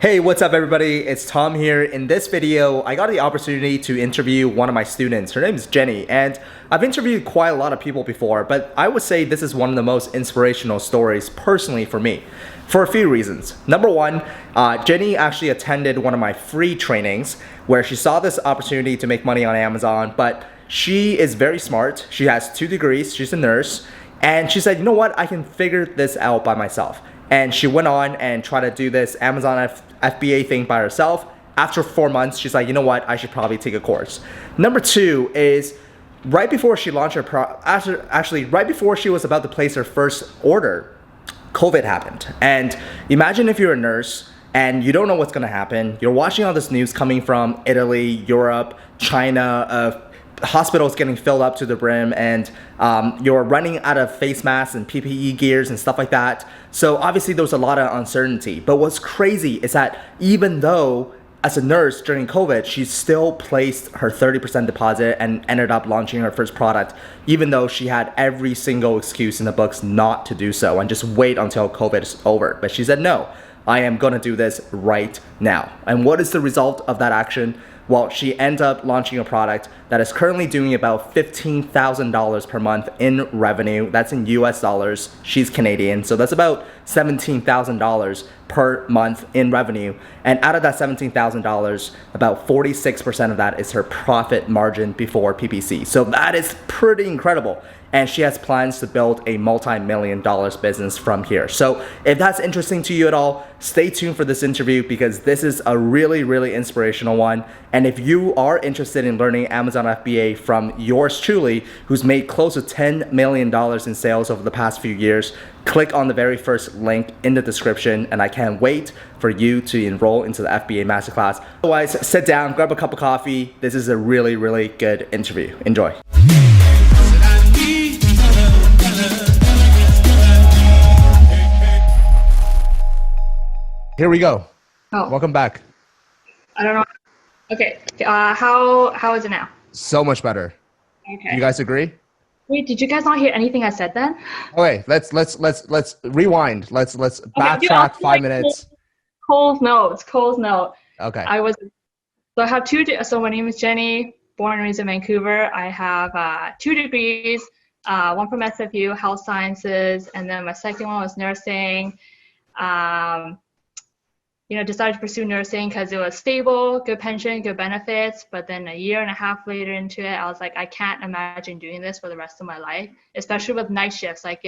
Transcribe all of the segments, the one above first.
Hey, what's up everybody? It's Tom here. In this video, I got the opportunity to interview one of my students. Her name is Jenny, and I've interviewed quite a lot of people before, but I would say this is one of the most inspirational stories personally for me, for a few reasons. Number one, Jenny actually attended one of my free trainings where she saw this opportunity to make money on Amazon, but she is very smart. She has 2 degrees, she's a nurse, and she said, you know what, I can figure this out by myself. And she went on and tried to do this Amazon FBA thing by herself. After 4 months, she's like, you know what, I should probably take a course. Number two is right before she launched her right before she was about to place her first order, COVID happened. And imagine if you're a nurse and you don't know what's gonna happen. You're watching all this news coming from Italy, Europe, China, hospitals getting filled up to the brim, and you're running out of face masks and PPE gears and stuff like that. So obviously there was a lot of uncertainty. But what's crazy is that even though as a nurse during COVID, she still placed her 30% deposit and ended up launching her first product, even though she had every single excuse in the books not to do so and just wait until COVID is over. But she said, no, I am gonna do this right now. And what is the result of that action? Well, she ended up launching a product that is currently doing about $15,000 per month in revenue. That's in US dollars. She's Canadian, so that's about $17,000 per month in revenue. And out of that $17,000, about 46% of that is her profit margin before PPC. So that is pretty incredible. And she has plans to build a multi-million dollars business from here. So if that's interesting to you at all, stay tuned for this interview because this is a really, really inspirational one. And if you are interested in learning Amazon FBA from yours truly, who's made close to $10 million in sales over the past few years, click on the very first link in the description, and I can't wait for you to enroll into the FBA Masterclass. Otherwise, sit down, grab a cup of coffee. This is a really, really good interview. Enjoy. Here we go. Oh, Welcome back. I don't know. Okay. How is it now? So much better. Okay. You guys agree? Wait, did you guys not hear anything I said then? Okay, let's rewind. Let's Okay, backtrack 5 minutes. Cole's note. Okay. I have so my name is Jenny, born and raised in Vancouver. I have 2 degrees, one from SFU, health sciences, and then my second one was nursing. Decided to pursue nursing because it was stable, good pension, good benefits. But then a year and a half later into it, I was like, I can't imagine doing this for the rest of my life, especially with night shifts. Like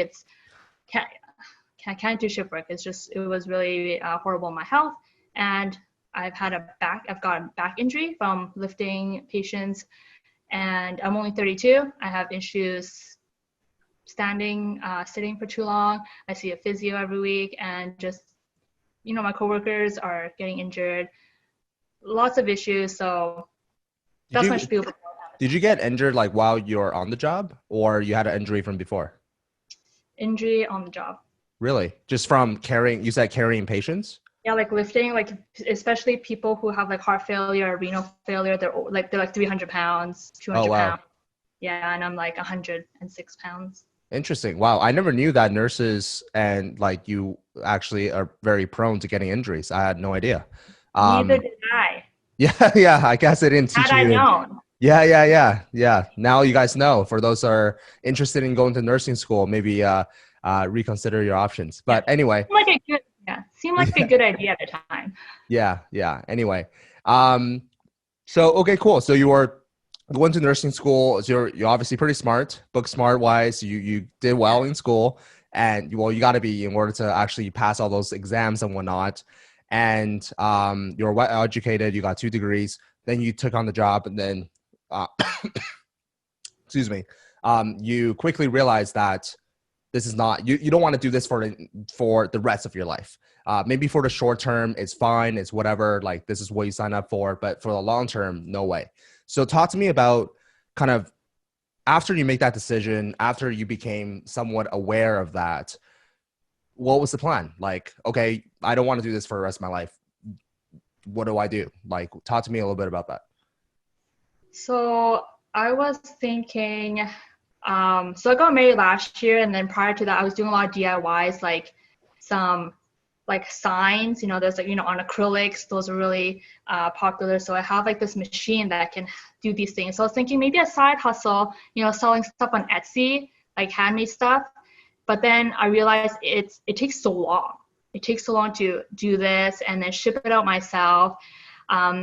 can't do shift work. It was really horrible on my health. And I've gotten back injury from lifting patients, and I'm only 32. I have issues sitting for too long. I see a physio every week, and just my coworkers are getting injured, lots of issues. So that's my spiel. Did you get injured like while you're on the job, or you had an injury from before? Injury on the job. Really? Just from carrying patients? Yeah, like lifting, like especially people who have like heart failure or renal failure. They're like 300 pounds, 200 pounds. Yeah, and I'm like 106 pounds. Interesting. Wow. I never knew that nurses and like you actually are very prone to getting injuries. I had no idea. Neither did I. Yeah. I guess I didn't teach you. Had I known. Yeah. Now you guys know. For those who are interested in going to nursing school, maybe reconsider your options. But anyway. Seemed like a good idea at the time. Yeah. Anyway. Okay, cool. So you were going to nursing school. So you're obviously pretty smart, book smart wise. You did well in school, and you got to be in order to actually pass all those exams and whatnot. And you're well educated. You got 2 degrees. Then you took on the job, and then excuse me. You quickly realized that this is not you don't want to do this for the rest of your life. Maybe for the short term, it's fine. It's whatever. Like this is what you sign up for. But for the long term, no way. So talk to me about kind of after you make that decision, after you became somewhat aware of that, what was the plan? Like, okay, I don't want to do this for the rest of my life. What do I do? Like, talk to me a little bit about that. So I was thinking, so I got married last year, and then prior to that, I was doing a lot of DIYs, like some like signs, there's like, on acrylics, those are really popular. So I have like this machine that can do these things. So I was thinking maybe a side hustle, selling stuff on Etsy, like handmade stuff. But then I realized it takes so long. It takes so long to do this and then ship it out myself.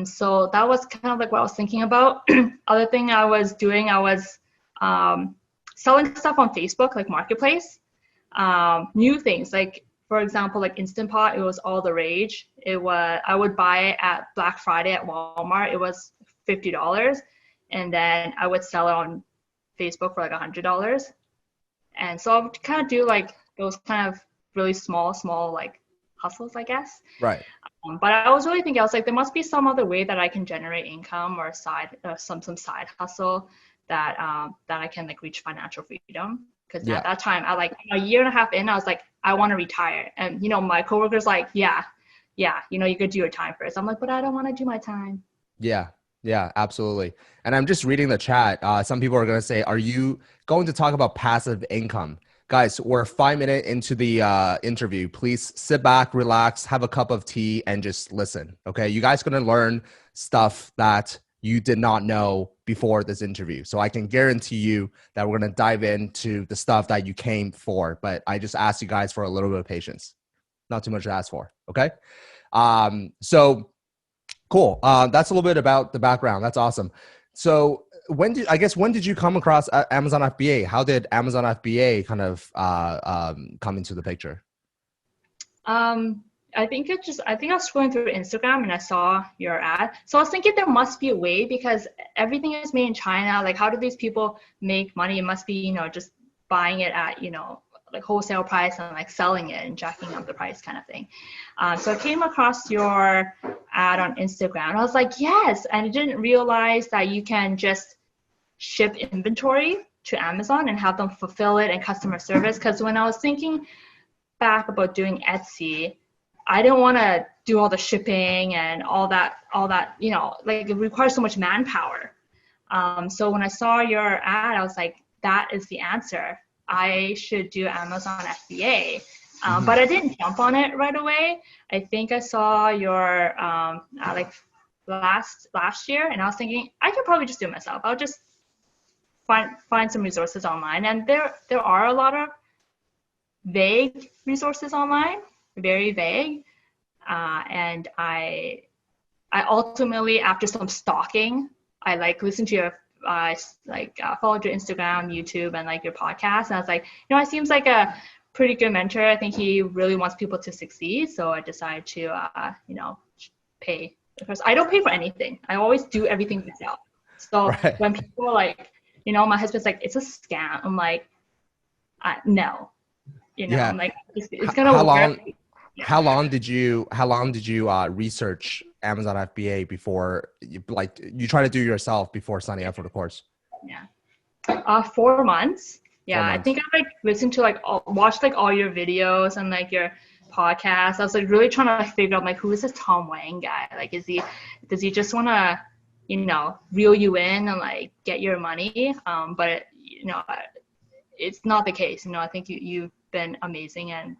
So that was kind of like what I was thinking about. Other thing I was doing, I was selling stuff on Facebook, like Marketplace, new things like, for example, like Instant Pot, it was all the rage. I would buy it at Black Friday at Walmart. It was $50. And then I would sell it on Facebook for like $100. And so I would kind of do like those kind of really small like hustles, I guess. Right. But I was really thinking, I was like, there must be some other way that I can generate income or some side hustle that I can like reach financial freedom. Because at that time, I like a year and a half in, I was like, I want to retire. And, my coworkers like, yeah, you could do your time first. I'm like, but I don't want to do my time. Yeah, absolutely. And I'm just reading the chat. Some people are going to say, are you going to talk about passive income? Guys, we're 5 minutes into the interview. Please sit back, relax, have a cup of tea, and just listen. Okay. You guys are going to learn stuff that you did not know before this interview. So I can guarantee you that we're going to dive into the stuff that you came for, but I just asked you guys for a little bit of patience. Not too much to ask for. Okay. So cool. That's a little bit about the background. That's awesome. So when did you come across Amazon FBA? How did Amazon FBA kind of come into the picture? I think I was scrolling through Instagram and I saw your ad. So I was thinking there must be a way because everything is made in China. Like, how do these people make money? It must be, just buying it at, like wholesale price and like selling it and jacking up the price kind of thing. So I came across your ad on Instagram. I was like, yes. And I didn't realize that you can just ship inventory to Amazon and have them fulfill it and customer service. Because when I was thinking back about doing Etsy, I didn't want to do all the shipping and all that, like it requires so much manpower. So when I saw your ad, I was like, that is the answer. I should do Amazon FBA. But I didn't jump on it right away. I think I saw your like last year, and I was thinking I could probably just do it myself. I'll just find some resources online, and there are a lot of vague resources online, very vague. And I ultimately, after some stalking, I like listened to your followed your Instagram, YouTube, and like your podcast. And I was like, it seems like a pretty good mentor. I think he really wants people to succeed. So I decided to, pay. Because I don't pay for anything. I always do everything myself. So when people are like, my husband's like, it's a scam. I'm like, no. I'm like, it's gonna work. How long did you research Amazon FBA before you try to do yourself before signing up for the course? 4 months. Yeah, 4 months. I think I listened to watched all your videos and your podcast. I was really trying to figure out who is this Tom Wang guy? Does he just want to reel you in and get your money? But it's not the case. I think you've been amazing and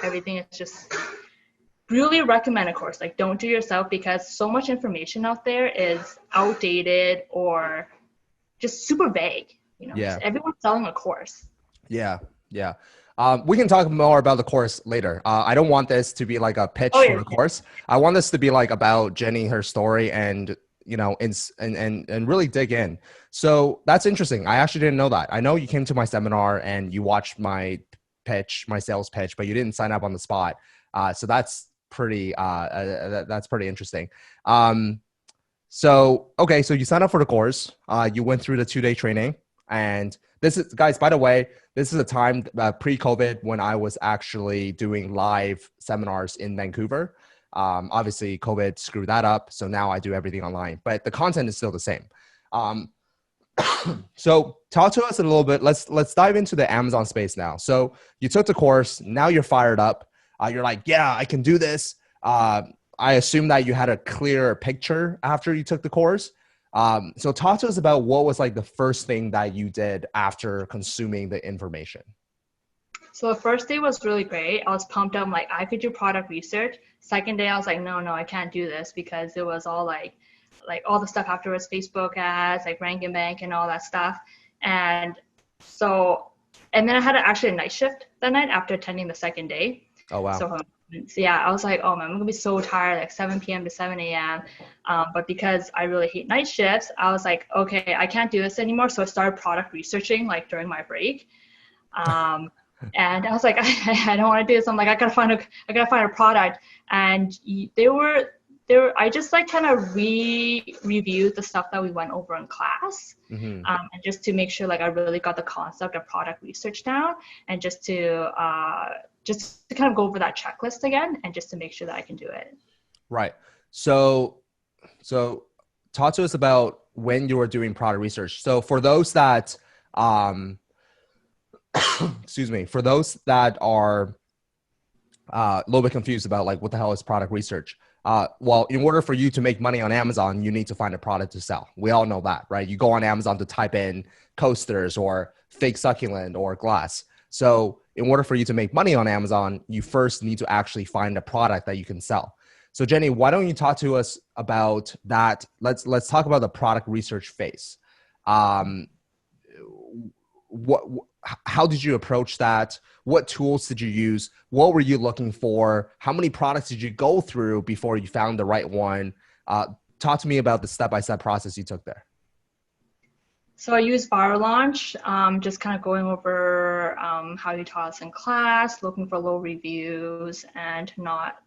everything is just really recommend a course. Don't do yourself because so much information out there is outdated or just super vague. Everyone's selling a course. Yeah. We can talk more about the course later. I don't want this to be like a pitch for the course. I want this to be about Jennie, her story, and and really dig in. So that's interesting. I actually didn't know that. I know you came to my seminar and you watched my sales pitch, but you didn't sign up on the spot. So that's pretty interesting. So you signed up for the course. You went through the 2-day training, and this is, guys, by the way, this is a time pre-COVID when I was actually doing live seminars in Vancouver. Obviously COVID screwed that up. So now I do everything online, but the content is still the same. So talk to us a little bit. Let's dive into the Amazon space now. So you took the course. Now you're fired up. You're like, yeah, I can do this. I assume that you had a clearer picture after you took the course. So talk to us about what was the first thing that you did after consuming the information. So the first day was really great. I was pumped up. I'm like, I could do product research. Second day, I was like, no, I can't do this because it was all like all the stuff afterwards, Facebook ads, like Rank and Bank and all that stuff. And so, and then I had actually a night shift that night after attending the second day. Oh, wow. So yeah, I was like, oh man, I'm gonna be so tired, like 7 p.m. to 7 a.m. But because I really hate night shifts, I was like, okay, I can't do this anymore. So I started product researching like during my break. And I was like, I don't want to do this. I'm like, I gotta find a product. And I just like kind of reviewed the stuff that we went over in class, and just to make sure like I really got the concept of product research down, and just to kind of go over that checklist again, and just to make sure that I can do it. Right. So talk to us about when you were doing product research. So for those that excuse me, for those that are a little bit confused about like what the hell is product research. Well, in order for you to make money on Amazon, you need to find a product to sell. We all know that, right? You go on Amazon to type in coasters or fake succulent or glass. So in order for you to make money on Amazon, you first need to actually find a product that you can sell. So Jennie, why don't you talk to us about that? Let's talk about the product research phase. How did you approach that? What tools did you use? What were you looking for? How many products did you go through before you found the right one? Talk to me about the step-by-step process you took there. So I used Viral Launch, just kind of going over how you taught us in class, looking for low reviews and not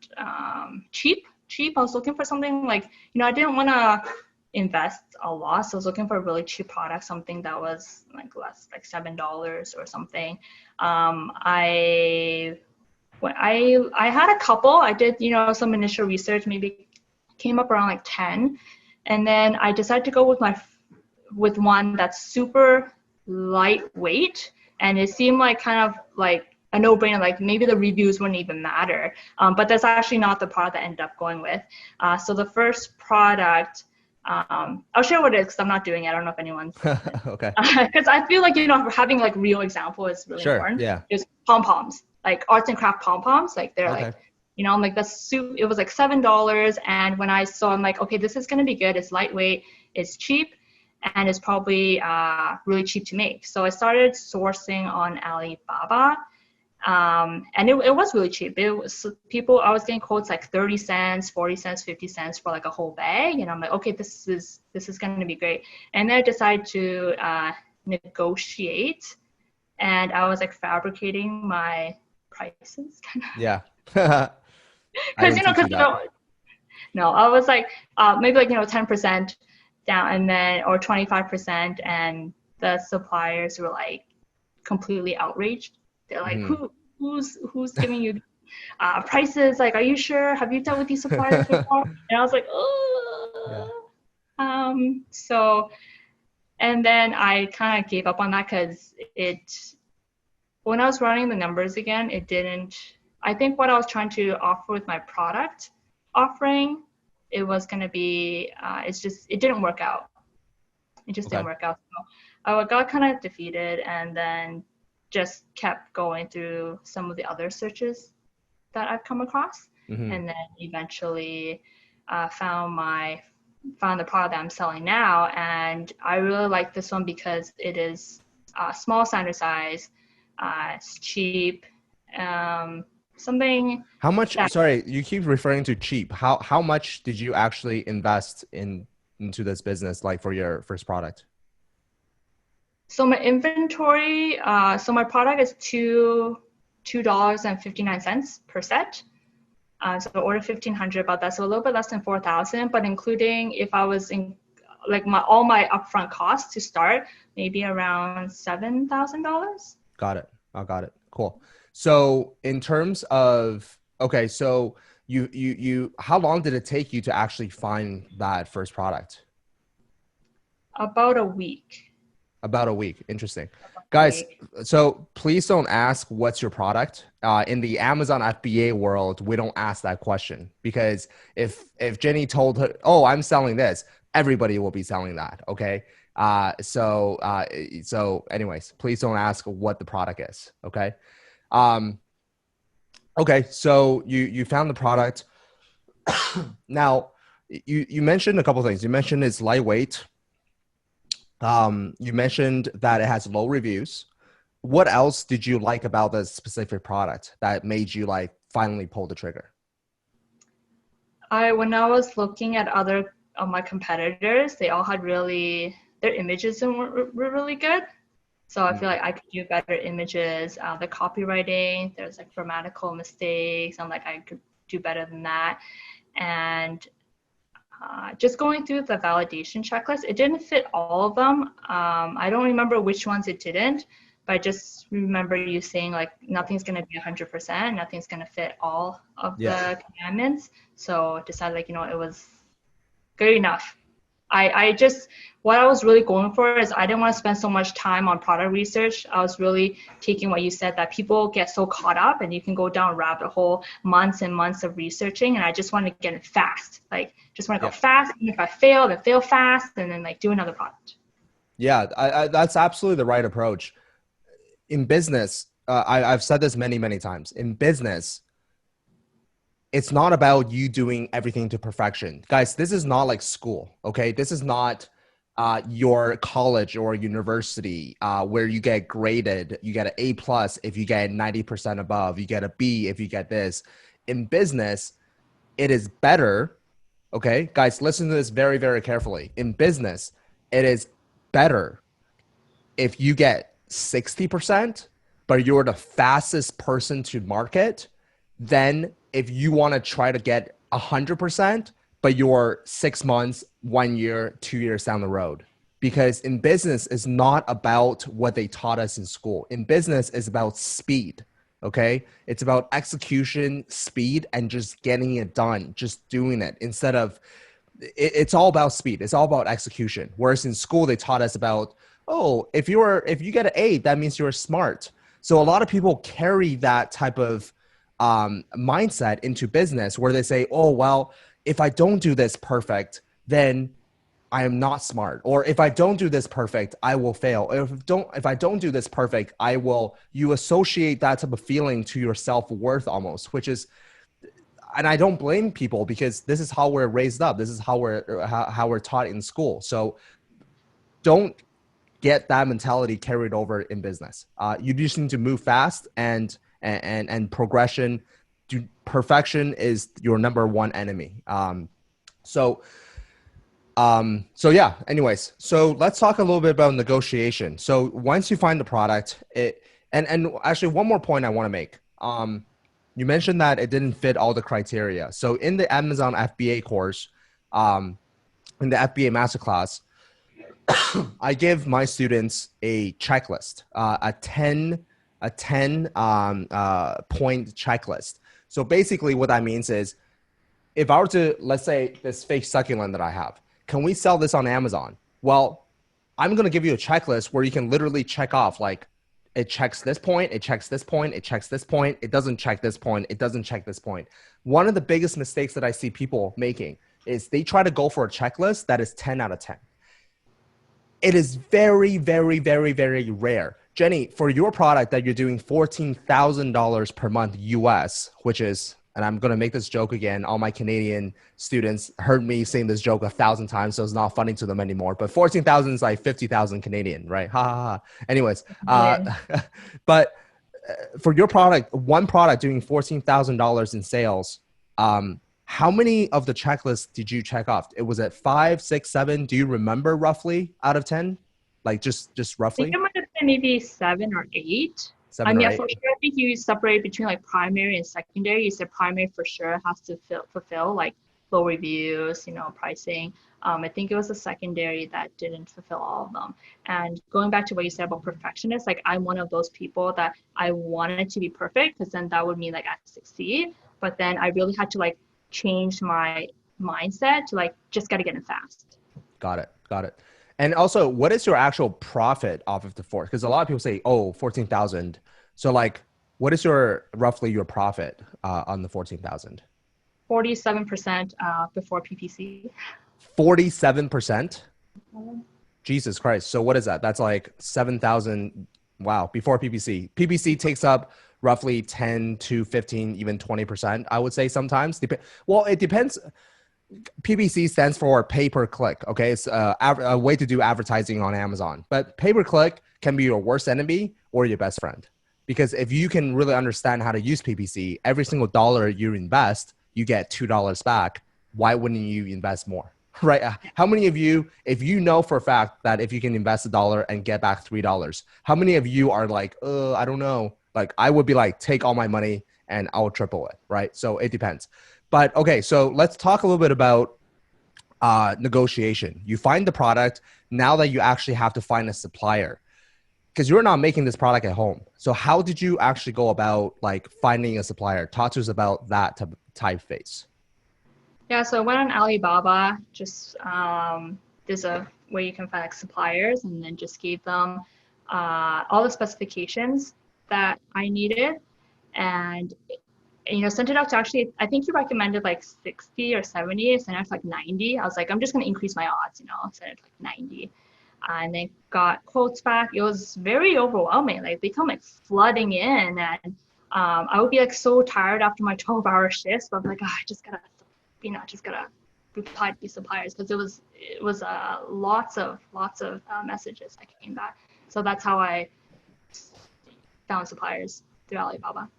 cheap. I was looking for something like, I didn't want to invest a lot. So I was looking for a really cheap product, something that was like less, like $7 or something. I had a couple. I did, some initial research, maybe came up around like 10. And then I decided to go with one that's super lightweight. And it seemed like kind of like a no-brainer, like maybe the reviews wouldn't even matter. But that's actually not the product I ended up going with. So the first product, I'll share what it is because I'm not doing it. I don't know if anyone's okay. Because I feel like, having like real example is really important. Yeah. There's pom-poms, like arts and craft pom-poms. Like they're Okay. like, I'm like, it was like $7. And when I saw, I'm like, okay, this is going to be good. It's lightweight, it's cheap, and it's probably really cheap to make. So I started sourcing on Alibaba. And it was really cheap. It was I was getting quotes like 30 cents, 40 cents, 50 cents for like a whole bag. And I'm like, okay, this is going to be great. And then I decided to negotiate, and I was like fabricating my prices kind of. Yeah. Because, no, I was like, maybe like, 10% down, and then, or 25%. And the suppliers were like completely outraged. They're like, who's giving you prices? Like, are you sure? Have you dealt with these suppliers before? And I was like, oh. Yeah. So, and then I kind of gave up on that because when I was running the numbers again, I think what I was trying to offer with my product offering, it was going to be, it didn't work out. It just didn't work out. So I got kind of defeated, and then just kept going through some of the other searches that I've come across, and then eventually found the product that I'm selling now. And I really like this one because it is small standard size, it's cheap, something. How much? Sorry, you keep referring to cheap. How much did you actually invest into this business, like for your first product? So my inventory, so my product is $2.59 per set. So I ordered 1,500 about that, so a little bit less than 4,000. But including if I was in like all my upfront costs to start, maybe around $7,000. Got it. I got it. Cool. So in terms of so you how long did it take you to actually find that first product? About a week. About a week. Interesting. Guys, so please don't ask what's your product. In the Amazon FBA world, we don't ask that question, because if Jennie told her, oh, I'm selling this, everybody will be selling that. Okay. So anyways, please don't ask what the product is. Okay. Um, okay, so you found the product. Now, you mentioned a couple things. You mentioned it's lightweight. You mentioned that it has low reviews. What else did you like about the specific product that made you like finally pull the trigger? When I was looking at other of my competitors, they all had their images were really good. So I feel like I could do better images. The copywriting, there's like grammatical mistakes. I'm like, I could do better than that. And just going through the validation checklist, it didn't fit all of them. I don't remember which ones it didn't, but I just remember you saying like nothing's going to be 100%, nothing's going to fit all of the commandments. So I decided like, it was good enough. What I was really going for is I didn't want to spend so much time on product research. I was really taking what you said, that people get so caught up and you can go down a rabbit hole, months and months of researching. And I just want to get it fast. Like, just want to go fast. And if I fail, then fail fast and then like do another product. Yeah, that's absolutely the right approach. In business, I've said this many, many times. In business, it's not about you doing everything to perfection. Guys, this is not like school, okay? This is not your college or university where you get graded. You get an A plus if you get 90% above. You get a B if you get this. In business, it is better, okay? Guys, listen to this very, very carefully. In business, it is better if you get 60%, but you're the fastest person to market, then if you want to try to get 100%, but you're 6 months, 1 year, 2 years down the road. Because in business, it's not about what they taught us in school. In business, it's about speed, okay? It's about execution, speed, and just getting it done, just doing it instead of, it's all about speed. It's all about execution. Whereas in school, they taught us about, oh, if you get an A, that means you're smart. So a lot of people carry that type of mindset into business where they say, oh, well, if I don't do this perfect, then I am not smart. Or if I don't do this perfect, I will fail. Or if I don't do this perfect, you associate that type of feeling to your self-worth almost, which is, and I don't blame people because this is how we're raised up. This is how we're taught in school. So don't get that mentality carried over in business. You just need to move fast and progression. Perfection is your number one enemy. So yeah, anyways, so let's talk a little bit about negotiation. So once you find the product, and actually one more point I want to make. You mentioned that it didn't fit all the criteria. So in the Amazon FBA course, in the FBA masterclass, I give my students a checklist, a 10 point checklist. So basically what that means is if I were to, let's say this fake succulent that I have, can we sell this on Amazon? Well, I'm going to give you a checklist where you can literally check off, like it checks this point, it checks this point, it checks this point, it doesn't check this point, it doesn't check this point. One of the biggest mistakes that I see people making is they try to go for a checklist that is 10 out of 10. It is very, very, very, very rare. Jenny, for your product that you're doing $14,000 per month US, which is, and I'm going to make this joke again, all my Canadian students heard me saying this joke 1,000 times, so it's not funny to them anymore. But 14,000 is like 50,000 Canadian, right? Ha ha ha. Anyways, but for your product, one product doing $14,000 in sales, how many of the checklists did you check off? It was at 5, 6, 7. Do you remember roughly out of 10? Like just roughly? I think it might have been maybe 7 or 8. 7 or 8. For sure, I think you separate between like primary and secondary. You said primary for sure has to fulfill like low reviews, pricing. I think it was the secondary that didn't fulfill all of them. And going back to what you said about perfectionists, like I'm one of those people that I wanted to be perfect because then that would mean like I succeed. But then I really had to like change my mindset to like just got to get it fast. Got it. And also, what is your actual profit off of the fourth? Because a lot of people say, oh, 14,000. So like, what is roughly your profit on the 14,000? 47% before PPC. 47%? Jesus Christ. So what is that? That's like 7,000. Wow. Before PPC. PPC takes up roughly 10 to 15, even 20%, I would say sometimes. Well, it depends. PPC stands for pay per click. Okay. It's a way to do advertising on Amazon, but pay per click can be your worst enemy or your best friend. Because if you can really understand how to use PPC, every single dollar you invest, you get $2 back. Why wouldn't you invest more? Right? How many of you, if you know for a fact that if you can invest $1 and get back $3, how many of you are like, I don't know. Like I would be like, take all my money and I'll triple it. Right? So it depends. But okay, so let's talk a little bit about negotiation. You find the product. Now that you actually have to find a supplier, because you're not making this product at home. So how did you actually go about like finding a supplier? Talk to us about that typeface. Yeah, so I went on Alibaba, just there's a where you can find like suppliers, and then just gave them all the specifications that I needed, and sent it out to, actually, I think you recommended like 60 or 70. I sent it out to like 90. I was like, I'm just gonna increase my odds, sent it to like 90. And then got quotes back. It was very overwhelming. Like they come like flooding in, and I would be like so tired after my 12-hour shifts, but I'm like, I just gotta reply to these suppliers, because it was lots of messages that came back. So that's how I found suppliers through Alibaba.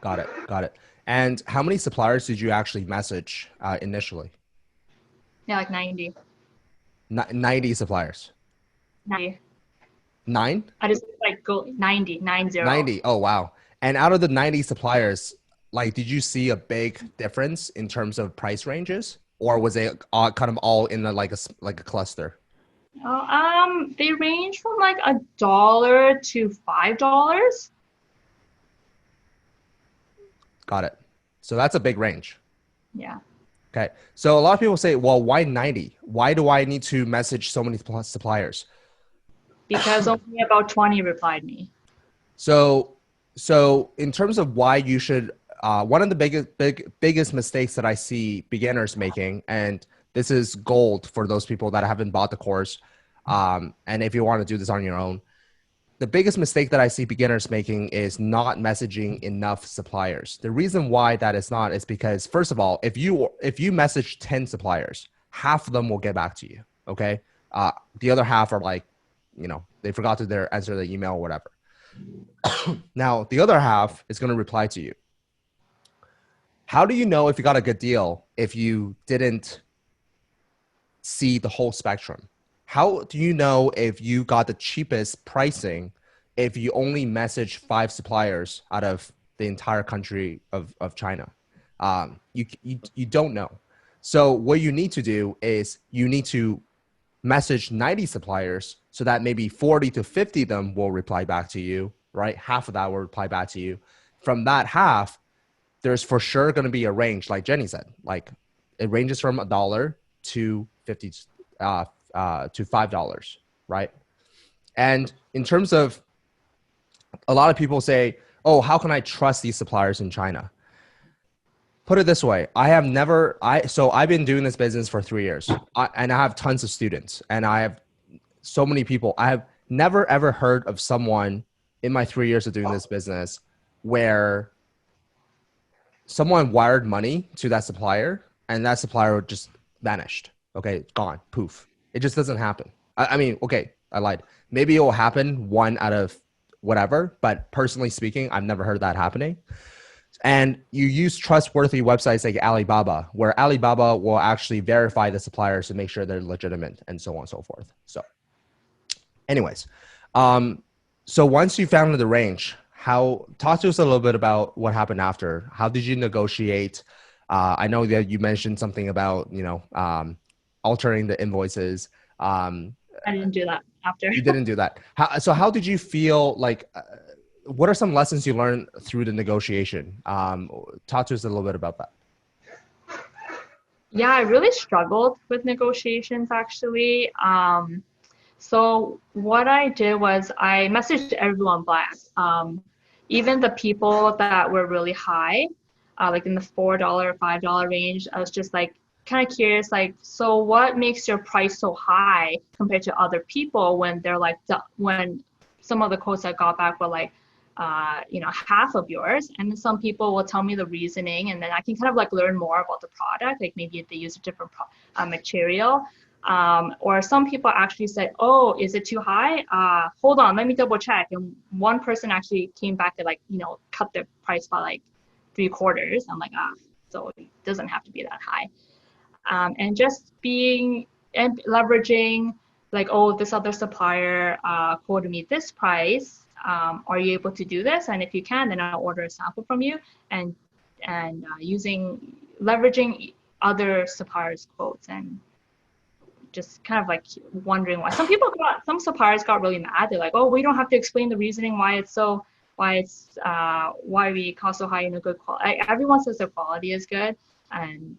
Got it. And how many suppliers did you actually message initially? Yeah, like 90. 90 suppliers. 90. 9? I just like go 90. 90. Oh, wow. And out of the 90 suppliers, like, did you see a big difference in terms of price ranges, or was it kind of all in like a cluster? They range from like $1 to $5. Got it. So that's a big range. Yeah. Okay. So a lot of people say, well, why 90? Why do I need to message so many suppliers? Because only about 20 replied me. So in terms of why you should, one of the biggest mistakes that I see beginners making, and this is gold for those people that haven't bought the course, and if you want to do this on your own, the biggest mistake that I see beginners making is not messaging enough suppliers. The reason why that is not is because, first of all, if you message 10 suppliers, half of them will get back to you. Okay. The other half are like, they forgot to answer the email or whatever. Now, the other half is going to reply to you. How do you know if you got a good deal if you didn't see the whole spectrum? How do you know if you got the cheapest pricing if you only message 5 suppliers out of the entire country of China? You don't know. So what you need to do is you need to message 90 suppliers so that maybe 40 to 50 of them will reply back to you, right? Half of that will reply back to you. From that half, there's for sure going to be a range, like Jenny said. Like it ranges from $1 to 50 to $5, right? And in terms of, a lot of people say, oh, how can I trust these suppliers in China? Put it this way. So I've been doing this business for 3 years, and I have tons of students, and I have so many people. I have never, ever heard of someone in my 3 years of doing this business where someone wired money to that supplier and that supplier just vanished. Okay, gone, poof. It just doesn't happen. I mean, okay, I lied. Maybe it will happen 1 out of whatever, but personally speaking, I've never heard that happening. And you use trustworthy websites like Alibaba, where Alibaba will actually verify the suppliers to make sure they're legitimate and so on and so forth. So anyways, so once you found the range, talk to us a little bit about what happened after. How did you negotiate? I know that you mentioned something about, altering the invoices. I didn't do that after. You didn't do that. How did you feel like, what are some lessons you learned through the negotiation? Talk to us a little bit about that. Yeah, I really struggled with negotiations actually. So what I did was I messaged everyone back. Even the people that were really high, like in the $4 or $5 range, I was just like kind of curious, like, so what makes your price so high compared to other people when they're like, when some of the quotes I got back were like half of yours. And then some people will tell me the reasoning, and then I can kind of like learn more about the product. Like maybe if they use a different material. Or some people actually said, oh, is it too high? Hold on, let me double check. And one person actually came back to cut the price by like 3/4. I'm like, so it doesn't have to be that high. And just being and leveraging like, oh, this other supplier quoted me this price. Are you able to do this? And if you can, then I'll order a sample from you, and leveraging other suppliers' quotes, and just kind of like wondering why some suppliers got really mad. They're like, oh, we don't have to explain the reasoning why we cost so high in a good quality. Everyone says the quality is good, and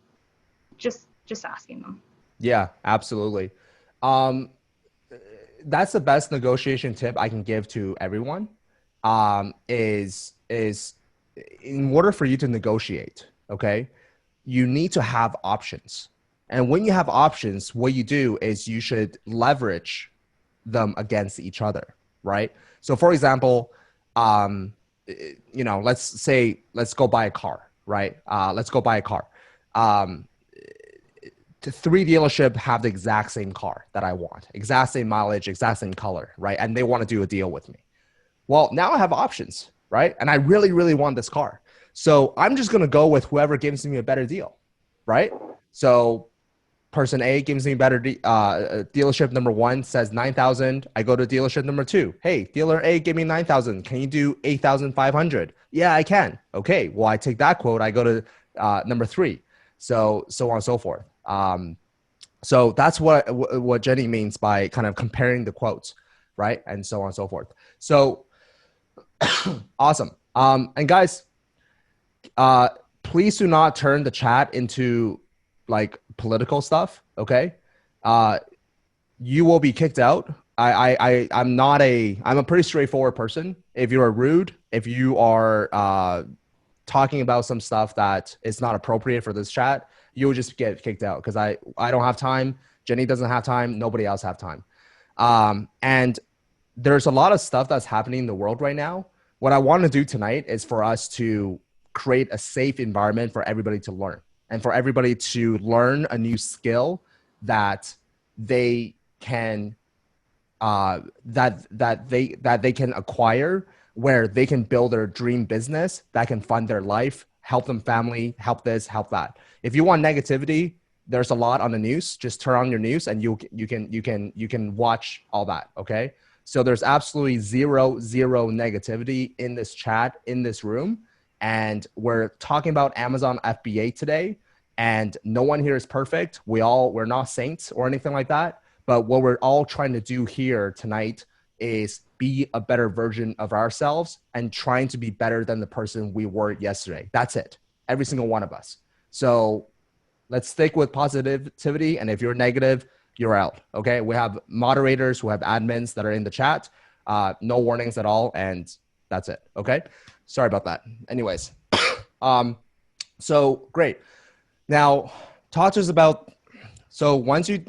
just asking them. Yeah, absolutely. That's the best negotiation tip I can give to everyone. Is in order for you to negotiate, okay, you need to have options. And when you have options, what you do is you should leverage them against each other, right? So for example, let's go buy a car, right? Let's go buy a car. Three dealerships have the exact same car that I want, exact same mileage, exact same color, right? And they want to do a deal with me. Well, now I have options, right? And I really, really want this car. So I'm just going to go with whoever gives me a better deal, right? So person A gives me better dealership number 1 says 9,000. I go to dealership number 2. Hey, dealer A, give me 9,000. Can you do 8,500? Yeah, I can. Okay. Well, I take that quote. I go to number 3. So on and so forth. So that's what Jenny means by kind of comparing the quotes, right? And so on and so forth. So awesome. And guys, please do not turn the chat into like political stuff. Okay. You will be kicked out. I'm a pretty straightforward person. If you are rude, if you are, talking about some stuff that is not appropriate for this chat, you'll just get kicked out because I don't have time. Jenny doesn't have time. Nobody else have time. And there's a lot of stuff that's happening in the world right now. What I want to do tonight is for us to create a safe environment for everybody to learn and for everybody to learn a new skill that they can that they can acquire, where they can build their dream business that can fund their life, help them family, help this, help that. If you want negativity, there's a lot on the news. Just turn on your news and you can watch all that. Okay. So there's absolutely zero negativity in this chat, in this room. And we're talking about Amazon FBA today, and no one here is perfect. We're not saints or anything like that. But what we're all trying to do here tonight is be a better version of ourselves and trying to be better than the person we were yesterday. That's it. Every single one of us. So let's stick with positivity. And if you're negative, you're out. Okay. We have moderators who have admins that are in the chat. No warnings at all. And that's it. Okay. Sorry about that. Anyways. So great. Now talk to us about, so once you,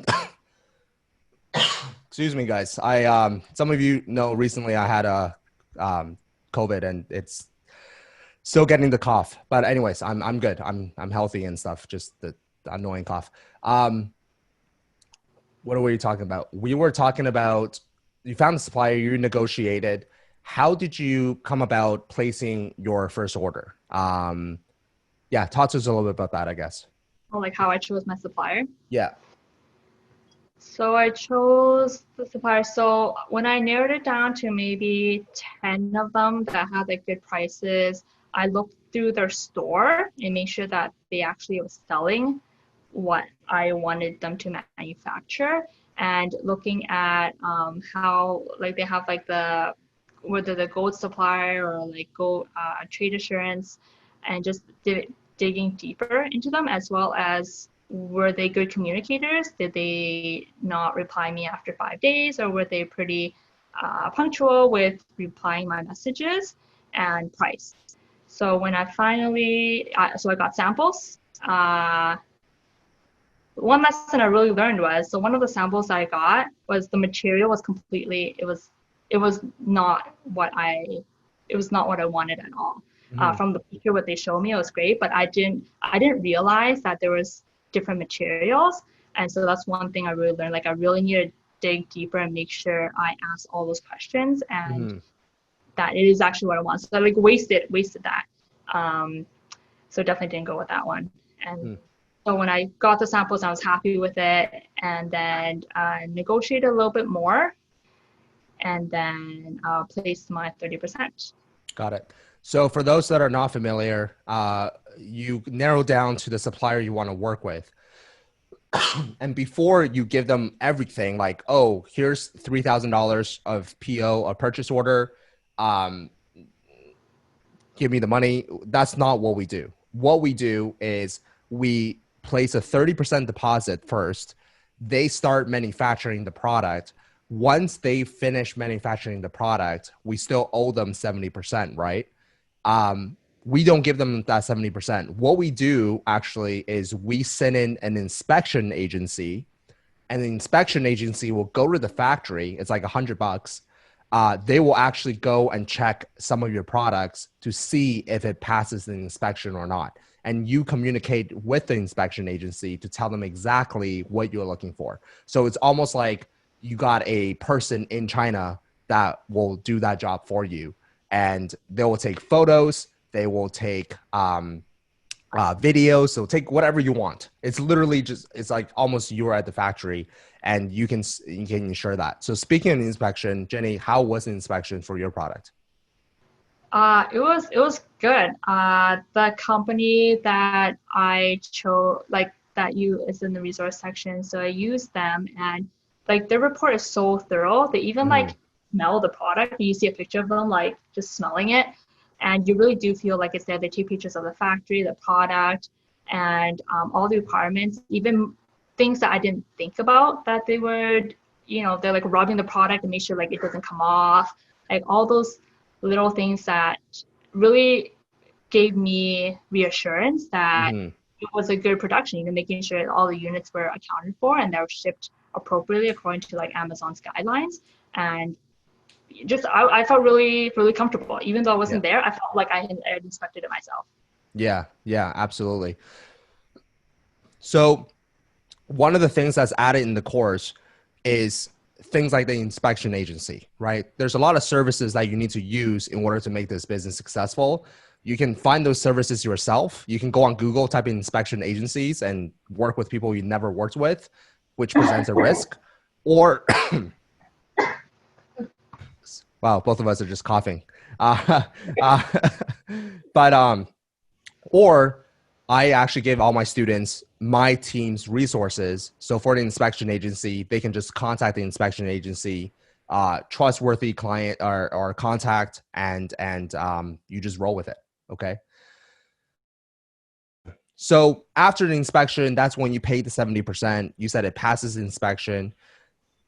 excuse me, guys. Some of you know recently I had a COVID, and it's still getting the cough. But anyways, I'm good. I'm healthy and stuff. Just the annoying cough. What were you talking about? We were talking about you found the supplier, you negotiated. How did you come about placing your first order? Yeah, talk to us a little bit about that, I guess. Oh, like how I chose my supplier? Yeah. So I chose the supplier. So when I narrowed it down to maybe 10 of them that had like good prices, I looked through their store and made sure that they actually was selling what I wanted them to manufacture, and looking at how like they have like whether the gold supplier or like gold trade assurance, and just digging deeper into them, as well as were they good communicators? Did they not reply me after 5 days, or were they pretty punctual with replying my messages, and price? So when I finally, so I got samples. One lesson I really learned was, so one of the samples I got was the material was completely, it was not what I it was not what I wanted at all. From the picture, what they showed me, it was great, but I didn't realize that there was different materials. And so that's one thing I really learned. Like I really need to dig deeper and make sure I ask all those questions and that it is actually what I want. So I like wasted that. So definitely didn't go with that one. And so when I got the samples, I was happy with it. And then I negotiated a little bit more and then placed my 30%. Got it. So for those that are not familiar, you narrow down to the supplier you want to work with. And before you give them everything, like, oh, here's $3,000 of PO, a purchase order, give me the money. That's not what we do. What we do is we place a 30% deposit first. They start manufacturing the product. Once they finish manufacturing the product, we still owe them 70%, right? We don't give them that 70%. What we do actually is we send in an inspection agency, and the inspection agency will go to the factory. It's like $100. They will actually go and check some of your products to see if it passes the inspection or not. And you communicate with the inspection agency to tell them exactly what you're looking for. So it's almost like you got a person in China that will do that job for you. And they will take photos. They will take videos. So take whatever you want. It's literally just, it's like almost you're at the factory and you can ensure that. So speaking of the inspection, Jenny, how was the inspection for your product? It was good. The company that I chose, like that is in the resource section. So I used them and like their report is so thorough. They even like smell the product. You see a picture of them like just smelling it. And you really do feel like it's there. They take pictures of the factory, the product, and all the requirements, even things that I didn't think about that they would, they're like rubbing the product to make sure like it doesn't come off. Like all those little things that really gave me reassurance that it was a good production, making sure all the units were accounted for and they were shipped appropriately according to like Amazon's guidelines. And just I felt really, really comfortable. Even though I wasn't there, I felt like I had inspected it myself. Yeah, absolutely. So one of the things that's added in the course is things like the inspection agency, right? There's a lot of services that you need to use in order to make this business successful. You can find those services yourself. You can go on Google, type in inspection agencies and work with people you never worked with, which presents a risk. Or, wow, both of us are just coughing. Or I actually gave all my students my team's resources. So for the inspection agency, they can just contact the inspection agency, trustworthy client or contact, and you just roll with it. Okay. So after the inspection, that's when you pay the 70%. You said it passes the inspection.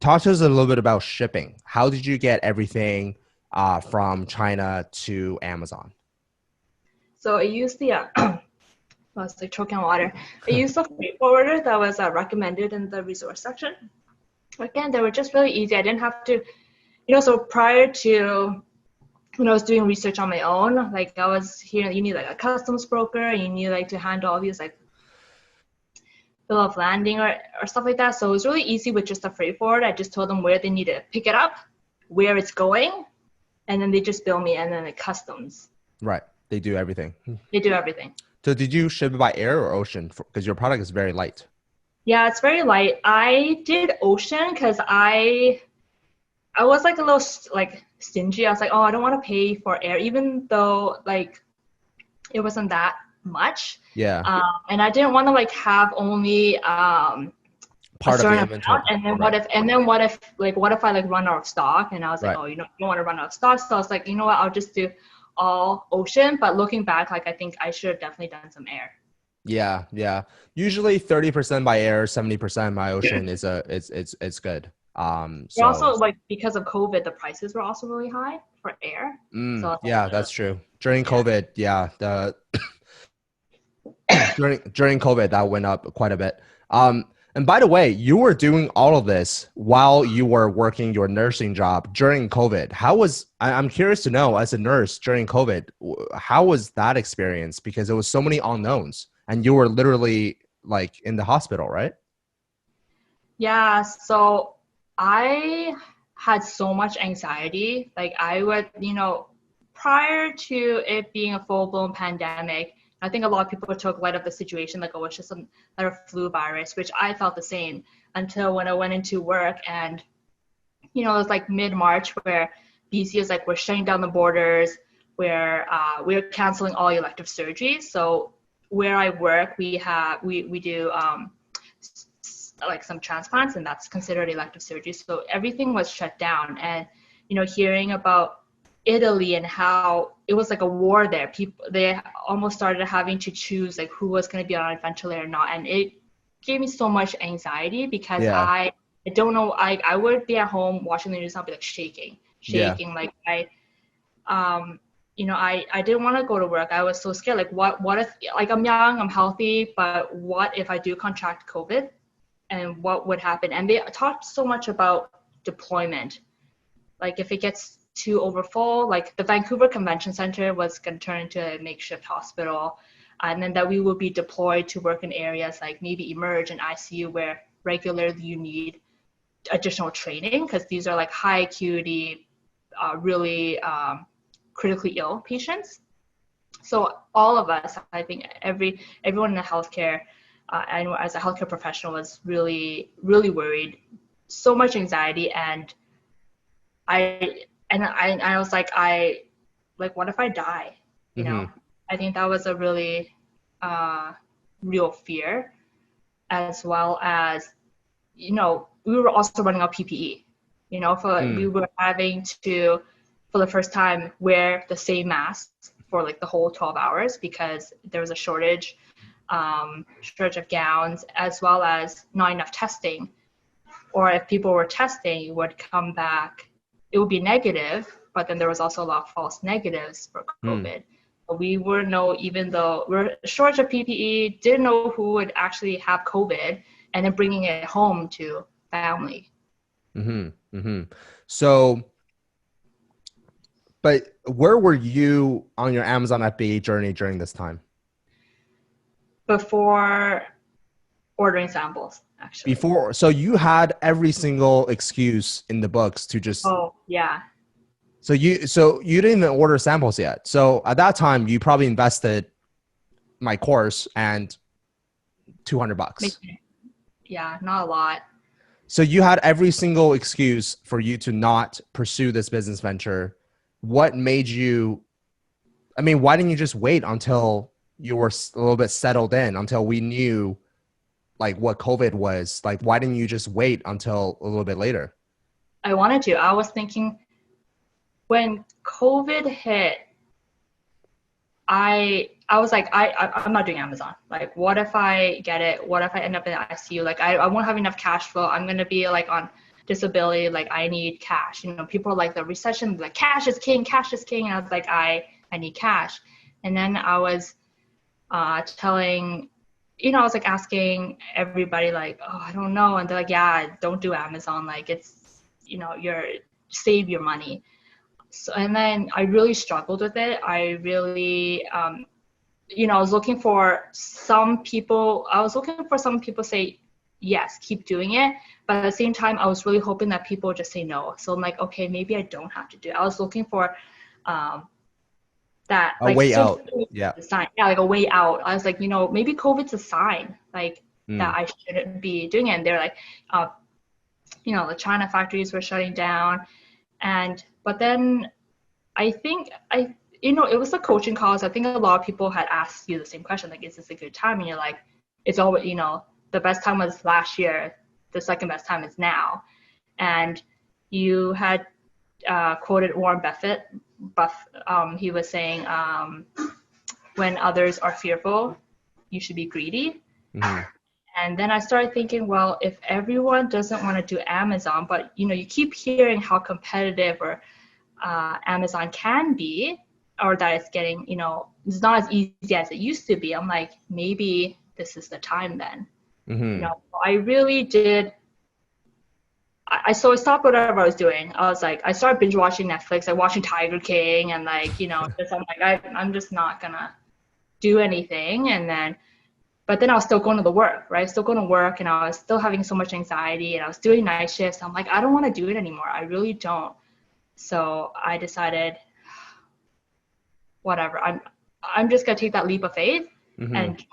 Talk to us a little bit about shipping. How did you get everything from China to Amazon? So I used the, I was like choking on water. I used a freight forwarder that was recommended in the resource section. Again, they were just really easy. I didn't have to, so prior to when I was doing research on my own, like I was here, you need like a customs broker, you need like to handle all these like bill of landing or stuff like that. So it was really easy with just a freight forward. I just told them where they need to pick it up, where it's going, and then they just bill me, and then the customs. Right. They do everything. They do everything. So did you ship it by air or ocean? Because your product is very light. Yeah, it's very light. I did ocean because I was like a little like stingy. I was like, oh, I don't want to pay for air, even though like it wasn't that much. Yeah. And I didn't want to like have only part of the inventory. And then what if I like run out of stock? And I was like, oh, you don't want to run out of stock. So I was like, you know what? I'll just do all ocean. But looking back, like I think I should have definitely done some air. Yeah. Usually 30% by air, 70% by ocean is it's good. So also like because of COVID, the prices were also really high for air. So that's true. During COVID, during COVID that went up quite a bit. And by the way, you were doing all of this while you were working your nursing job during COVID. I'm curious to know, as a nurse during COVID, how was that experience? Because there was so many unknowns and you were literally like in the hospital, right? Yeah, so I had so much anxiety. Like I would, prior to it being a full-blown pandemic, I think a lot of people took light of the situation, like, oh, it's just another flu virus, which I felt the same until when I went into work. And, it was like mid-March where BC is like, we're shutting down the borders, where we're canceling all elective surgeries. So where I work, we do like some transplants, and that's considered elective surgery. So everything was shut down. And, hearing about Italy and how it was like a war there, they almost started having to choose like who was going to be on a ventilator or not. And it gave me so much anxiety because Yeah. I don't know, I would be at home watching the news and I'll be like shaking. Yeah. Like I didn't want to go to work. I was so scared. Like what if, like, I'm young, I'm healthy, but what if I do contract COVID? And what would happen? And they talked so much about deployment. Like if it gets too overfull, like the Vancouver Convention Center was going to turn into a makeshift hospital. And then that we will be deployed to work in areas like maybe emerge and ICU where regularly you need additional training, because these are like high acuity, really critically ill patients. So all of us, I think everyone in the healthcare, and as a healthcare professional, was really, really worried, so much anxiety. And I was like, what if I die? I think that was a really real fear, as well as, we were also running out PPE, we were having to, for the first time, wear the same mask for like the whole 12 hours because there was a shortage of gowns, as well as not enough testing. Or if people were testing, it would come back, it would be negative, but then there was also a lot of false negatives for COVID. We were even though we're short of PPE, didn't know who would actually have COVID, and then bringing it home to family. So, but where were you on your Amazon FBA journey during this time? Before ordering samples, actually. So you had every single excuse in the books to just. Oh, yeah. So you didn't even order samples yet. So at that time, you probably invested my course and $200. Yeah, not a lot. So you had every single excuse for you to not pursue this business venture. What made you? I mean, why didn't you just wait until you were a little bit settled in, until we knew like what COVID was? Like, why didn't you just wait until a little bit later? I wanted to. I was thinking when COVID hit, I was like, I'm not doing Amazon. Like, what if I get it? What if I end up in the ICU? Like, I won't have enough cash flow. I'm going to be like on disability. Like, I need cash. People are like, the recession, like, cash is king, cash is king. And I was like, I need cash. And then I was telling, I was like asking everybody, like, oh, I don't know. And they're like, yeah, don't do Amazon. Like, it's, save your money. So, and then I really struggled with it. I really, I was looking for some people say, yes, keep doing it. But at the same time, I was really hoping that people would just say no. So I'm like, okay, maybe I don't have to do it. I was looking for that a way out. Yeah. Sign. Yeah, like a way out. I was like, maybe COVID's a sign, like that I shouldn't be doing it. And they're like, the China factories were shutting down. But then I think it was the coaching calls. I think a lot of people had asked you the same question, like, is this a good time? And you're like, it's always, the best time was last year. The second best time is now. And you had quoted Warren Buffett. He was saying, when others are fearful, you should be greedy. And then I started thinking, well, if everyone doesn't want to do Amazon, but you keep hearing how competitive or Amazon can be, or that it's getting, it's not as easy as it used to be. I'm like, maybe this is the time then. Mm-hmm. I really did. So I stopped whatever I was doing. I was like, I started binge watching Netflix, like watching Tiger King, and just I'm like, I'm just not gonna do anything. But then I was still going to the work, right? Still going to work, and I was still having so much anxiety, and I was doing night shifts. I'm like, I don't want to do it anymore. I really don't. So I decided, whatever. I'm just gonna take that leap of faith Mm-hmm. and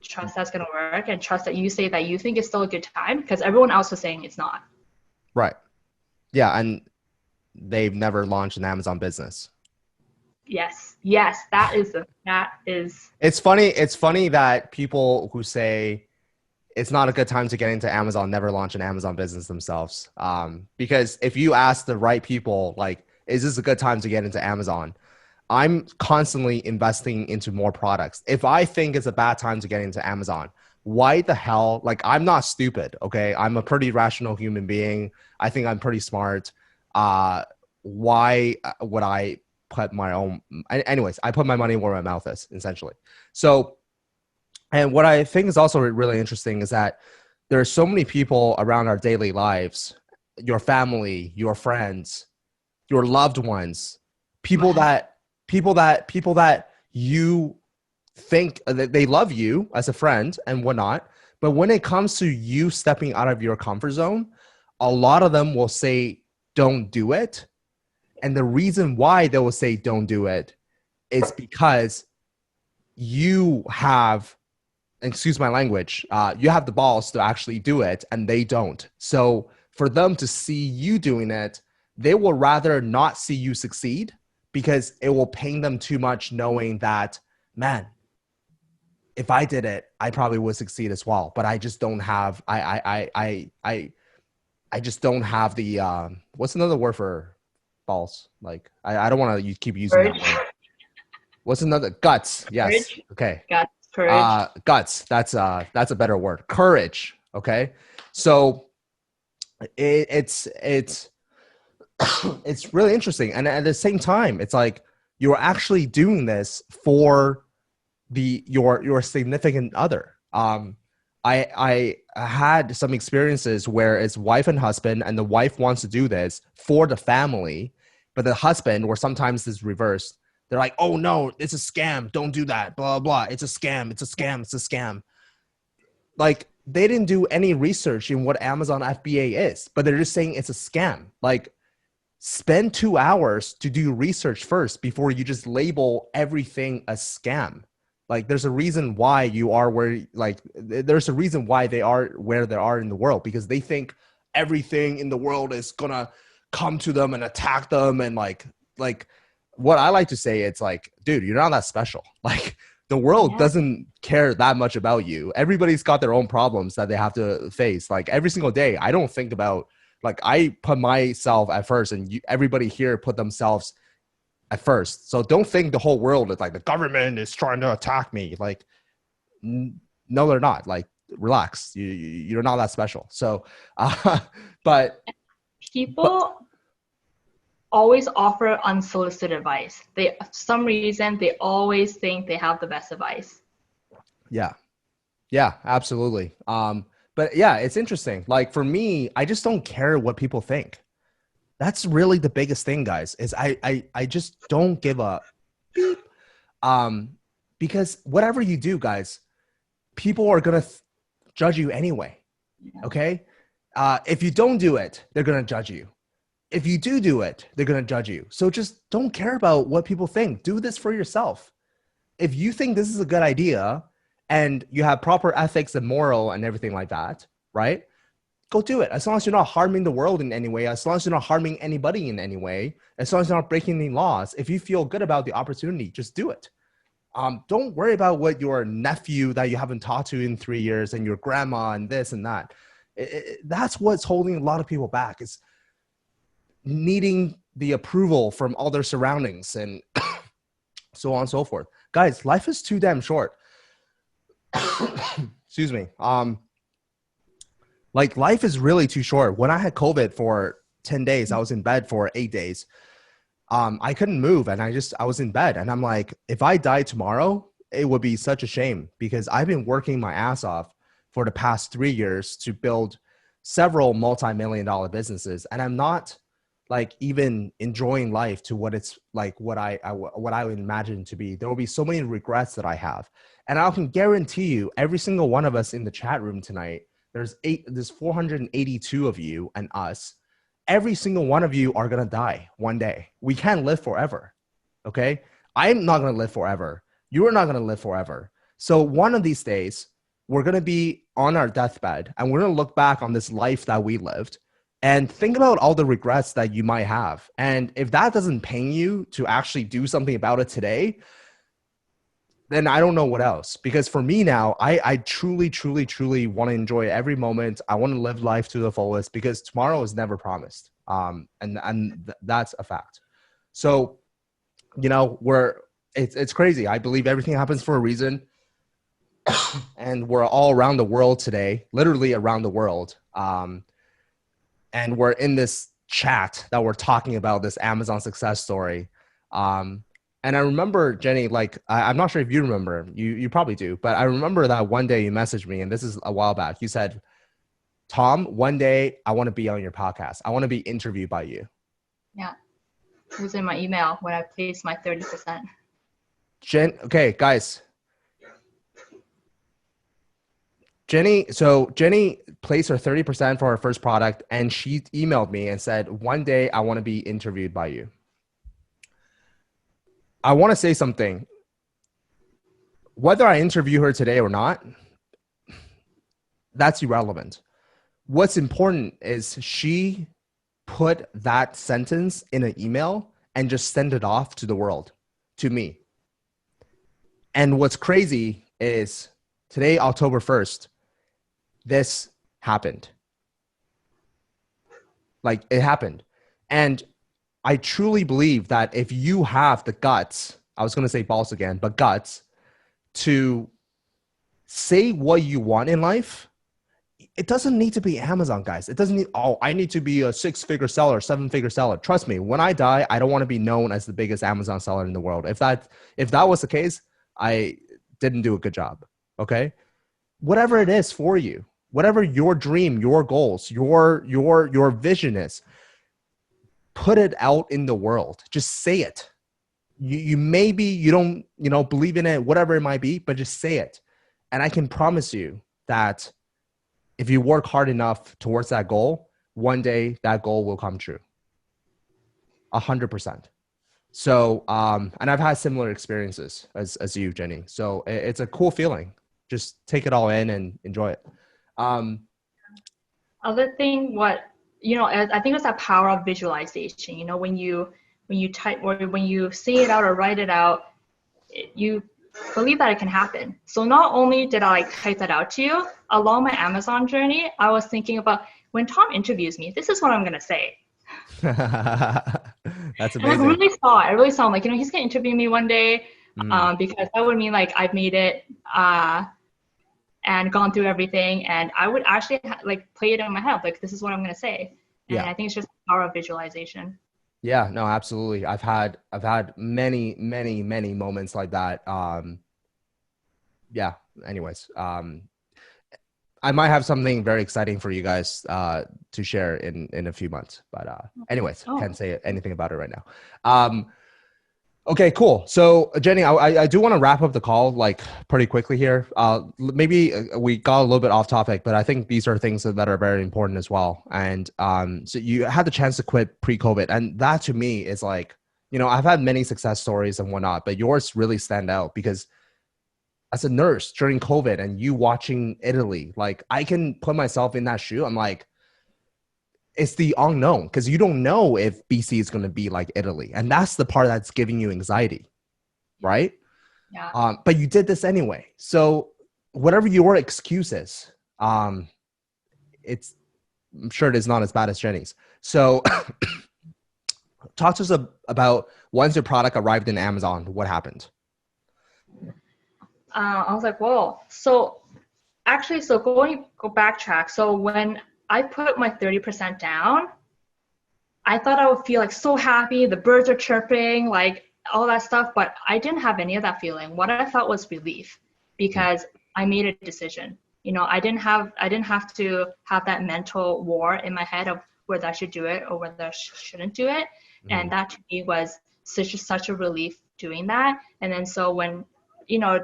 trust that's gonna work, and trust that you say that you think it's still a good time because everyone else was saying it's not. Right. Yeah, and they've never launched an Amazon business. Yes, that is. It's funny that people who say it's not a good time to get into Amazon never launch an Amazon business themselves. Because if you ask the right people, like, is this a good time to get into Amazon? I'm constantly investing into more products. If I think it's a bad time to get into Amazon, why the hell? Like, I'm not stupid, okay? I'm a pretty rational human being. I think I'm pretty smart. Why would I put my own? Anyways, I put my money where my mouth is, essentially. So, and what I think is also really interesting is that there are so many people around our daily lives, your family, your friends, your loved ones, people that you think that they love you as a friend and whatnot. But when it comes to you stepping out of your comfort zone, a lot of them will say, don't do it. And the reason why they will say, don't do it is because you have, excuse my language, you have the balls to actually do it and they don't. So for them to see you doing it, they will rather not see you succeed because it will pain them too much knowing that, man, if I did it, I probably would succeed as well. But I just don't have, I just don't have the, what's another word for balls? Like, I don't want to keep using that word. What's another? Guts. Yes. Courage. Okay. Guts. Courage. Guts. That's a better word. Courage. Okay. So it's it's really interesting. And at the same time, it's like you're actually doing this for your significant other. I had some experiences where it's wife and husband, and the wife wants to do this for the family, but the husband, or sometimes it's reversed, they're like, oh no, it's a scam. Don't do that. Blah, blah. It's a scam. It's a scam. It's a scam. Like, they didn't do any research in what Amazon FBA is, but they're just saying it's a scam. Like, spend 2 hours to do research first before you just label everything a scam. Like, there's a reason why you are where, like, there's a reason why they are where they are in the world, because they think everything in the world is gonna come to them and attack them. And like what I like to say, it's like, dude, you're not that special. Like, the world doesn't care that much about you. Everybody's got their own problems that they have to face. Like, every single day, I don't think about, like, I put myself at first, and everybody here put themselves at first. So don't think the whole world is like the government is trying to attack me. Like, no, they're not. Like, relax. You're not that special. So, but people always offer unsolicited advice. For some reason, they always think they have the best advice. Yeah, absolutely. But yeah, it's interesting. Like, for me, I just don't care what people think. That's really the biggest thing, guys, is I just don't give a beep. Because whatever you do, guys, people are going to judge you anyway. Okay. If you don't do it, they're going to judge you. If you do it, they're going to judge you. So just don't care about what people think. Do this for yourself. If you think this is a good idea and you have proper ethics and moral and everything like that, right? Go do it. As long as you're not harming the world in any way, as long as you're not harming anybody in any way, as long as you're not breaking any laws, if you feel good about the opportunity, just do it. Don't worry about what your nephew that you haven't talked to in 3 years and your grandma and this and that. That's what's holding a lot of people back, is needing the approval from all their surroundings and so on and so forth. Guys, life is too damn short. Excuse me. Like, life is really too short. When I had COVID for 10 days, I was in bed for 8 days. I couldn't move, and I was in bed, and I'm like, if I die tomorrow, it would be such a shame because I've been working my ass off for the past 3 years to build several multi-million-dollar businesses, and I'm not like even enjoying life to what it's like, what I would imagine to be. There will be so many regrets that I have. And I can guarantee you, every single one of us in the chat room tonight, there's 482 of you and us. Every single one of you are going to die one day. We can't live forever. Okay. I'm not going to live forever. You're not going to live forever. So one of these days, we're going to be on our deathbed and we're going to look back on this life that we lived and think about all the regrets that you might have. And if that doesn't pain you to actually do something about it today, then I don't know what else. Because for me now, I truly, truly, truly want to enjoy every moment. I want to live life to the fullest because tomorrow is never promised. That's a fact. So, you know, it's crazy. I believe everything happens for a reason. And we're all around the world today, literally around the world. And we're in this chat that we're talking about this Amazon success story. And I remember, Jenny, like, I'm not sure if you remember, you probably do, but I remember that one day you messaged me, and this is a while back. You said, Tom, one day I want to be on your podcast. I want to be interviewed by you. Yeah. It was in my email when I placed my 30%. Okay, guys. Jenny placed her 30% for her first product, and she emailed me and said, one day I want to be interviewed by you. I want to say something. Whether I interview her today or not, that's irrelevant. What's important is she put that sentence in an email and just send it off to the world, to me. And what's crazy is today, October 1st, this happened. Like, it happened. And I truly believe that if you have the guts, I was going to say balls again, but guts, to say what you want in life, it doesn't need to be Amazon, guys. It doesn't need, I need to be a 6-figure seller, 7-figure seller. Trust me, when I die, I don't want to be known as the biggest Amazon seller in the world. If that was the case, I didn't do a good job. Okay? Whatever it is for you, whatever your dream, your goals, your vision is, put it out in the world. Just say it. You maybe you don't, believe in it, whatever it might be, but just say it. And I can promise you that if you work hard enough towards that goal, one day that goal will come true. 100%. So, and I've had similar experiences as you, Jenny. So it's a cool feeling. Just take it all in and enjoy it. Other thing, I think it's that power of visualization. When you type or when you say it out or write it out, you believe that it can happen. So not only did I type that out to you, along my Amazon journey, I was thinking about when Tom interviews me, this is what I'm going to say. That's amazing. And I really saw him like, he's going to interview me one day because that would mean like I've made it and gone through everything. And I would actually play it in my head. Like, this is what I'm going to say. And I think it's just the power of visualization. Yeah, no, absolutely. I've had many, many, many moments like that. Yeah. Anyways, I might have something very exciting for you guys to share in a few months. But anyways, can't say anything about it right now. Okay, cool. So Jenny, I do want to wrap up the call like pretty quickly here. Maybe we got a little bit off topic, but I think these are things that are very important as well. And so you had the chance to quit pre-COVID, and that to me is like, I've had many success stories and whatnot, but yours really stand out because as a nurse during COVID and you watching Italy, like I can put myself in that shoe. I'm like, it's the unknown because you don't know if BC is going to be like Italy. And that's the part that's giving you anxiety, right? Yeah. But you did this anyway. So whatever your excuse is, I'm sure it is not as bad as Jenny's. So talk to us about once your product arrived in Amazon, what happened? I was like, whoa. So actually, go backtrack. So when I put my 30% down, I thought I would feel like so happy. The birds are chirping. Like all that stuff, but I didn't have any of that feeling. What I felt was relief because I made a decision. You know, I didn't have to have that mental war in my head of whether I should do it or whether I shouldn't do it. And that to me was such a relief doing that. And then so when, you know,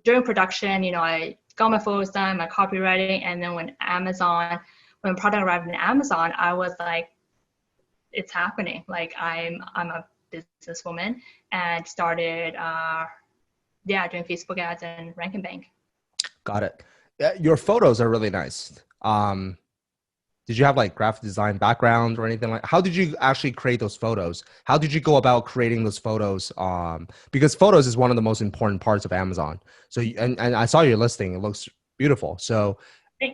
during production, you know, I got my photos done, my copywriting, and then when product arrived in Amazon, I was like, it's happening. Like I'm a businesswoman, and started doing Facebook ads and Rank and Bank. Got it. Your photos are really nice. Did you have like graphic design background or anything like? How did you actually create those photos? How did you go about creating those photos? Because photos is one of the most important parts of Amazon. So and I saw your listing; it looks beautiful. So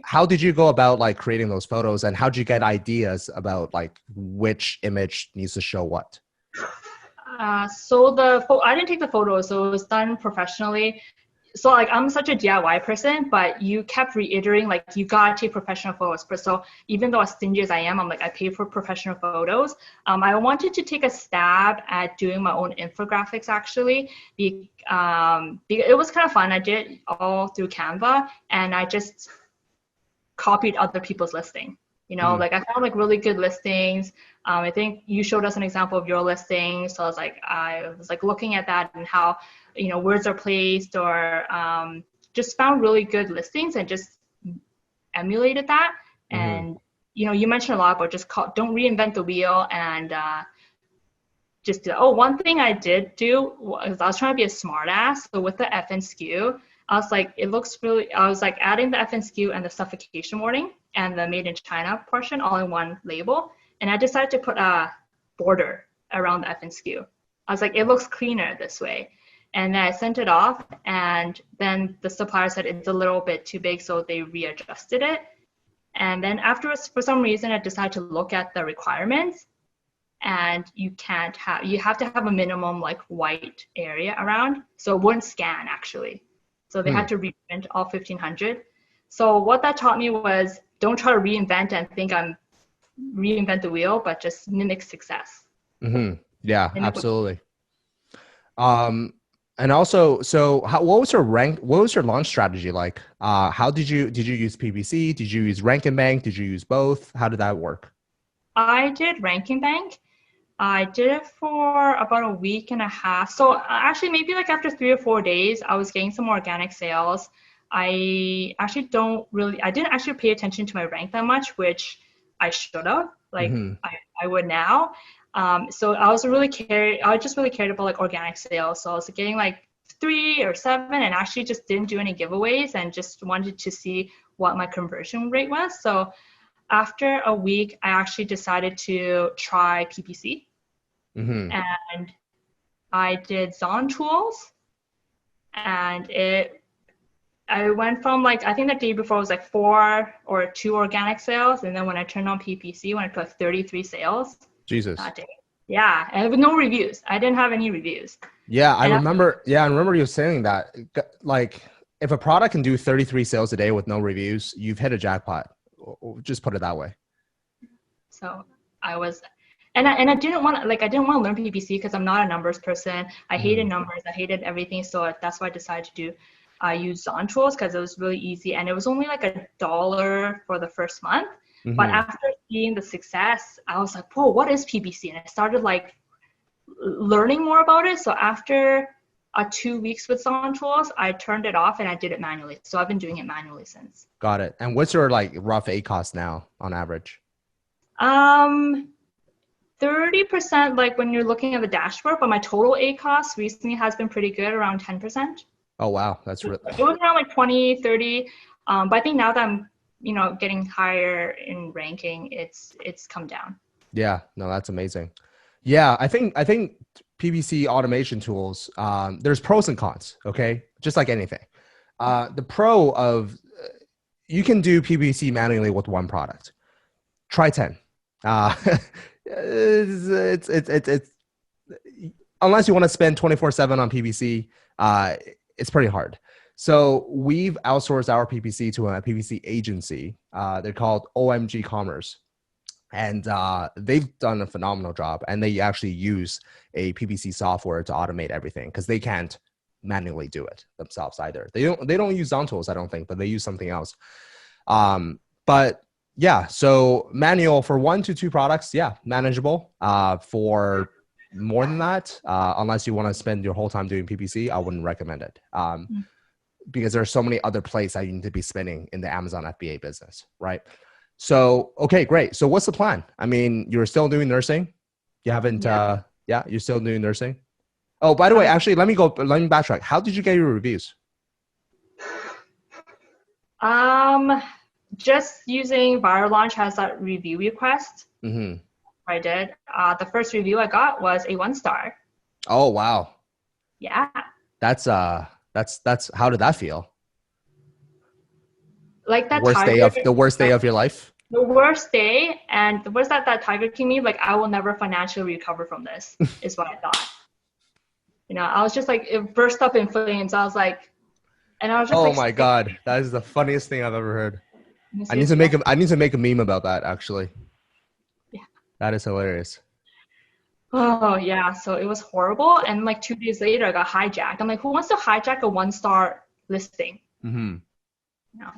how did you go about like creating those photos, and how did you get ideas about like which image needs to show what? So I didn't take the photos, so it was done professionally. So like I'm such a DIY person, but you kept reiterating like you gotta take professional photos. But so even though as stingy as I am, I'm like I pay for professional photos. I wanted to take a stab at doing my own infographics actually. It was kind of fun. I did it all through Canva, and I just copied other people's listing. You know, like I found like really good listings. I think you showed us an example of your listing. So I was looking at that and how, you know, words are placed, or just found really good listings and just emulated that. And, you know, you mentioned a lot about just don't reinvent the wheel, and one thing I did do was I was trying to be a smart ass. So with the FNSKU, I was like, I was like adding the FNSKU and the suffocation warning and the made in China portion all in one label. And I decided to put a border around the FNSKU. I was like, it looks cleaner this way. And then I sent it off, and then the supplier said it's a little bit too big, so they readjusted it. And then afterwards, for some reason, I decided to look at the requirements, and you have to have a minimum like white area around, so it wouldn't scan actually. So they had to reprint all 1,500. So what that taught me was don't try to reinvent and think I'm reinvent the wheel, but just mimic success. Yeah, absolutely. And also, so what was your launch strategy like? How did you use PPC? Did you use Rank and Bank? Did you use both? How did that work? I did Rank and Bank. I did it for about a week and a half. So actually maybe like after 3 or 4 days, I was getting some organic sales. I didn't actually pay attention to my rank that much, which I should have, like I would now. So I just really cared about like organic sales. So I was getting like 3 or 7 and actually just didn't do any giveaways and just wanted to see what my conversion rate was. So after a week, I actually decided to try PPC. And I did Zon Tools, and I went from like, I think the day before was like 4 or 2 organic sales. And then when I turned on PPC, went to like 33 sales. Jesus. That day. Yeah. And with no reviews. I didn't have any reviews. Yeah. I remember you saying that, like, if a product can do 33 sales a day with no reviews, you've hit a jackpot. Just put it that way. So I was, and I didn't want to learn PPC because I'm not a numbers person. I hated numbers. I hated everything. So that's why I decided to use Zon Tools because it was really easy. And it was only like $1 for the first month. But after seeing the success, I was like, whoa, what is PPC? And I started like learning more about it. So after 2 weeks with Zon Tools, I turned it off and I did it manually. So I've been doing it manually since. Got it. And what's your like rough ACoS now on average? 30% like when you're looking at the dashboard, but my total ACoS recently has been pretty good, around 10%. Oh, wow. That's really... It was around like 20, 30. But I think now that I'm, you know, getting higher in ranking, it's come down. Yeah, no, that's amazing. Yeah, I think PPC automation tools, there's pros and cons, okay? Just like anything. The pro of, you can do PPC manually with one product. Try 10. It's unless you want to spend 24/7 on PPC, it's pretty hard. So we've outsourced our PPC to a PPC agency. They're called OMG Commerce. And they've done a phenomenal job, and they actually use a PPC software to automate everything because they can't manually do it themselves either. They don't use Zon Tools, I don't think, but they use something else. But yeah, so manual for 1 to 2 products, yeah, manageable. For more than that, unless you want to spend your whole time doing PPC, I wouldn't recommend it. Because there are so many other plates that you need to be spinning in the Amazon FBA business, right? So, okay, great. So what's the plan? I mean, you're still doing nursing. You haven't, you're still doing nursing. Oh, by the way, actually, let me backtrack. How did you get your reviews? Just using Viral Launch has that review request. Mm-hmm. I did. The first review I got was a 1-star. Oh, wow. Yeah. That's how did that feel? Like that the worst day of your life? The worst day, and the worst that Tiger King me, like I will never financially recover from this, is what I thought. I was just like, it burst up in flames. I was like, and I was just oh like, my God, that is the funniest thing I've ever heard. I need to make a meme about that, actually. Yeah. That is hilarious. Oh yeah, so it was horrible. And like 2 days later, I got hijacked. I'm like, who wants to hijack a 1-star listing? Mm-hmm. No.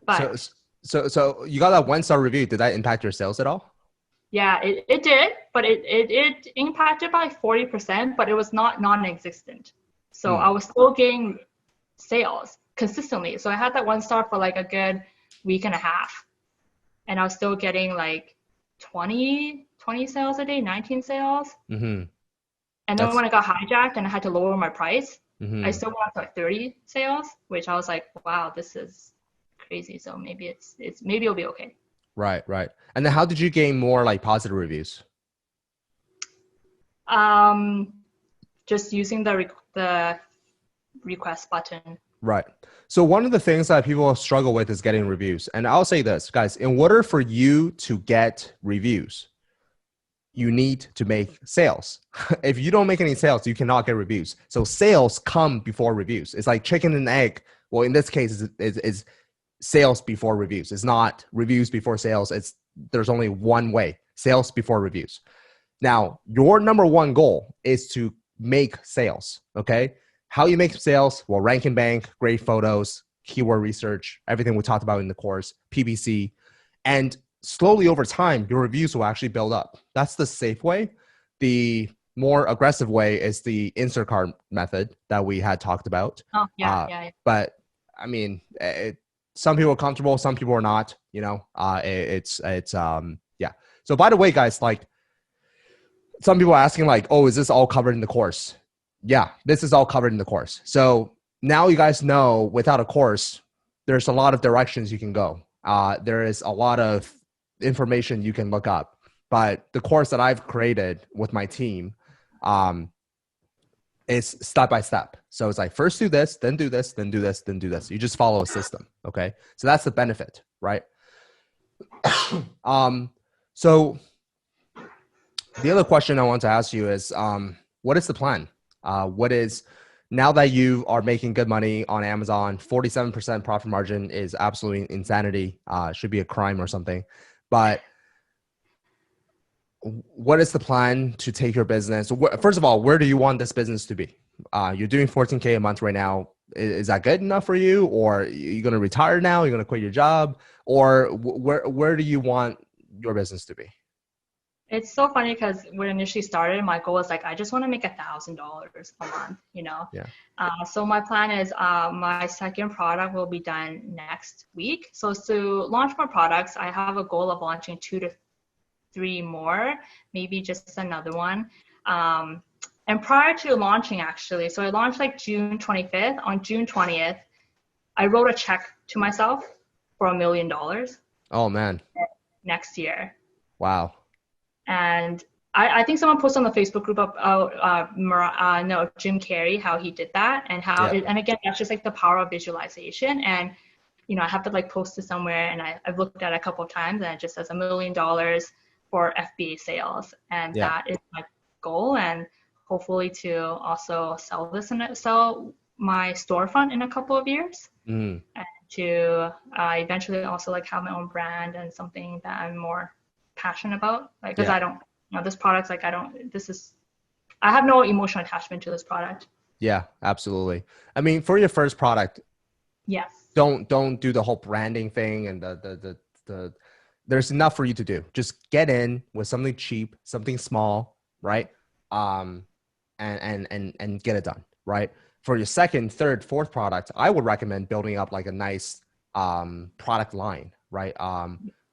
But so you got that 1-star review. Did that impact your sales at all? Yeah, it did, but it impacted by 40%, but it was not non-existent. So I was still getting sales consistently. So I had that 1-star for like a good week and a half, and I was still getting like 20 sales a day, 19 sales. Mm-hmm. And then when I got hijacked and I had to lower my price, mm-hmm. I still got like 30 sales, which I was like, wow, this is crazy. So maybe maybe it'll be okay. Right. And then how did you gain more like positive reviews? Just using the request button. Right. So one of the things that people struggle with is getting reviews. And I'll say this, guys, in order for you to get reviews, you need to make sales. If you don't make any sales, you cannot get reviews. So sales come before reviews. It's like chicken and egg. Well, in this case, is sales before reviews. It's not reviews before sales. There's only one way, sales before reviews. Now, your number one goal is to make sales, okay? How you make sales? Well, rank and bank, great photos, keyword research, everything we talked about in the course, PPC, and slowly over time, your reviews will actually build up. That's the safe way. The more aggressive way is the insert card method that we had talked about. Oh, yeah. But I mean, some people are comfortable, some people are not, yeah. So by the way, guys, like some people are asking like, oh, is this all covered in the course? Yeah, this is all covered in the course. So now you guys know without a course, there's a lot of directions you can go. There is a lot of information you can look up, but the course that I've created with my team is step by step. So it's like first do this, then do this, then do this, then do this. You just follow a system. Okay. So that's the benefit, right? So the other question I want to ask you is, what is the plan? Now that you are making good money on Amazon, 47% profit margin is absolutely insanity. Should be a crime or something. But what is the plan to take your business? First of all, where do you want this business to be? You're doing 14K a month right now. Is that good enough for you? Or are you going to retire now? You're going to quit your job? Or where do you want your business to be? It's so funny because when I initially started, my goal was like, I just want to make $1,000 a month, Yeah. So my plan is my second product will be done next week. So to launch more products, I have a goal of launching 2 to 3 more, maybe just another one. And prior to launching, actually, so I launched like June 25th. On June 20th, I wrote a check to myself for $1 million. Oh, man. Next year. Wow. And I think someone posted on the Facebook group about Jim Carrey, how he did that, and how and again, that's just like the power of visualization. And I have to like post it somewhere, and I've looked at it a couple of times, and it just says $1 million for FBA sales, and that is my goal. And hopefully to also sell my storefront in a couple of years, and to eventually also like have my own brand and something that I'm more passionate about. Like, because I don't, this product's like, I have no emotional attachment to this product. Yeah, absolutely. I mean, for your first product, yes, don't do the whole branding thing and the there's enough for you to do. Just get in with something cheap, something small, right? And get it done, right? For your second, third, fourth product, I would recommend building up like a nice product line, right?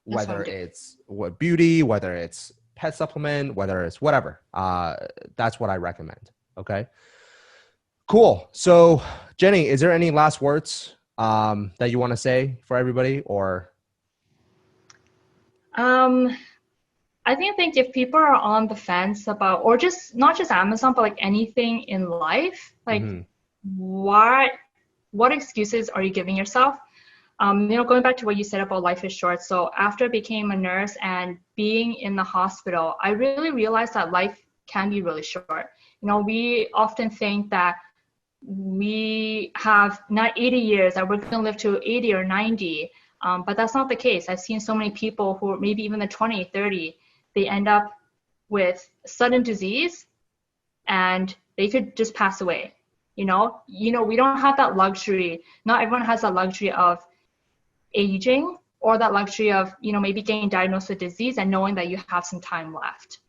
Whether it's beauty, whether it's pet supplement, whether it's whatever. That's what I recommend. Okay. Cool. So Jenny, is there any last words that you want to say for everybody, or? I think if people are on the fence about, or just not just Amazon, but like anything in life, like what excuses are you giving yourself? Going back to what you said about life is short. So after I became a nurse and being in the hospital, I really realized that life can be really short. We often think that we have not 80 years, that we're going to live to 80 or 90. But that's not the case. I've seen so many people who maybe even the 20, 30, they end up with sudden disease and they could just pass away. We don't have that luxury. Not everyone has that luxury of aging or that luxury of, maybe getting diagnosed with disease and knowing that you have some time left.